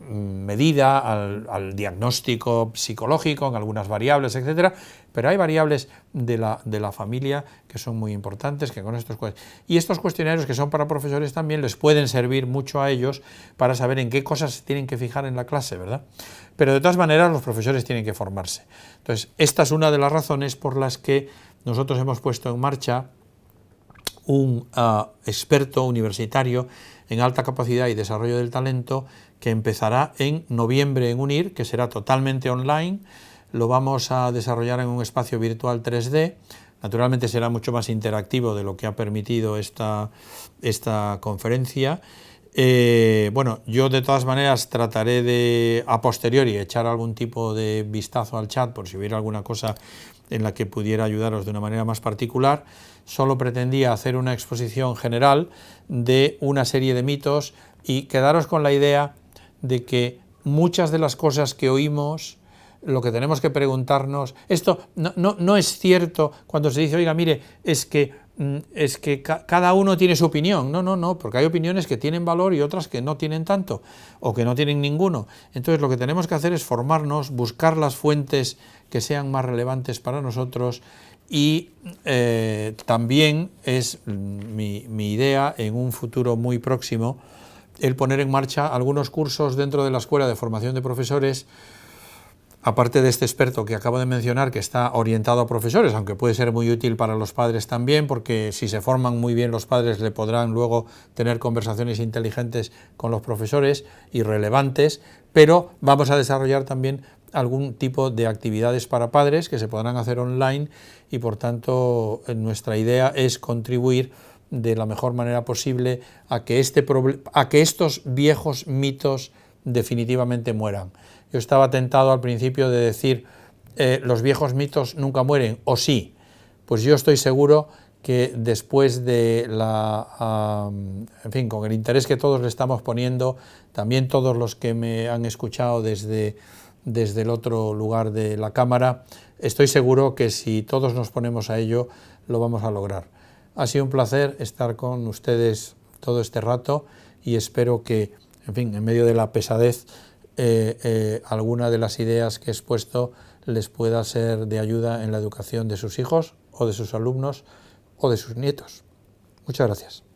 medida, al diagnóstico psicológico en algunas variables, etcétera, pero hay variables de la familia que son muy importantes, que con y estos cuestionarios que son para profesores también les pueden servir mucho a ellos para saber en qué cosas se tienen que fijar en la clase, ¿verdad? Pero de todas maneras los profesores tienen que formarse. Entonces, esta es una de las razones por las que nosotros hemos puesto en marcha un experto universitario en alta capacidad y desarrollo del talento que empezará en noviembre en UNIR, que será totalmente online. Lo vamos a desarrollar en un espacio virtual 3D. Naturalmente será mucho más interactivo de lo que ha permitido esta conferencia. Bueno, yo de todas maneras trataré de a posteriori echar algún tipo de vistazo al chat por si hubiera alguna cosa en la que pudiera ayudaros de una manera más particular. Solo pretendía hacer una exposición general de una serie de mitos y quedaros con la idea de que muchas de las cosas que oímos, lo que tenemos que preguntarnos, esto no es cierto cuando se dice, oiga, mire, es que cada uno tiene su opinión. No, porque hay opiniones que tienen valor y otras que no tienen tanto, o que no tienen ninguno. Entonces lo que tenemos que hacer es formarnos, buscar las fuentes que sean más relevantes para nosotros y también es mi idea en un futuro muy próximo el poner en marcha algunos cursos dentro de la Escuela de Formación de Profesores, aparte de este experto que acabo de mencionar, que está orientado a profesores, aunque puede ser muy útil para los padres también, porque si se forman muy bien los padres le podrán luego tener conversaciones inteligentes con los profesores y relevantes, pero vamos a desarrollar también algún tipo de actividades para padres que se podrán hacer online y por tanto nuestra idea es contribuir de la mejor manera posible a que estos viejos mitos definitivamente mueran. Yo estaba tentado al principio de decir los viejos mitos nunca mueren, o sí. Pues yo estoy seguro que después de en fin, con el interés que todos le estamos poniendo, también todos los que me han escuchado desde el otro lugar de la cámara, estoy seguro que si todos nos ponemos a ello, lo vamos a lograr. Ha sido un placer estar con ustedes todo este rato y espero que, en fin, en medio de la pesadez, alguna de las ideas que he expuesto les pueda ser de ayuda en la educación de sus hijos o de sus alumnos o de sus nietos. Muchas gracias.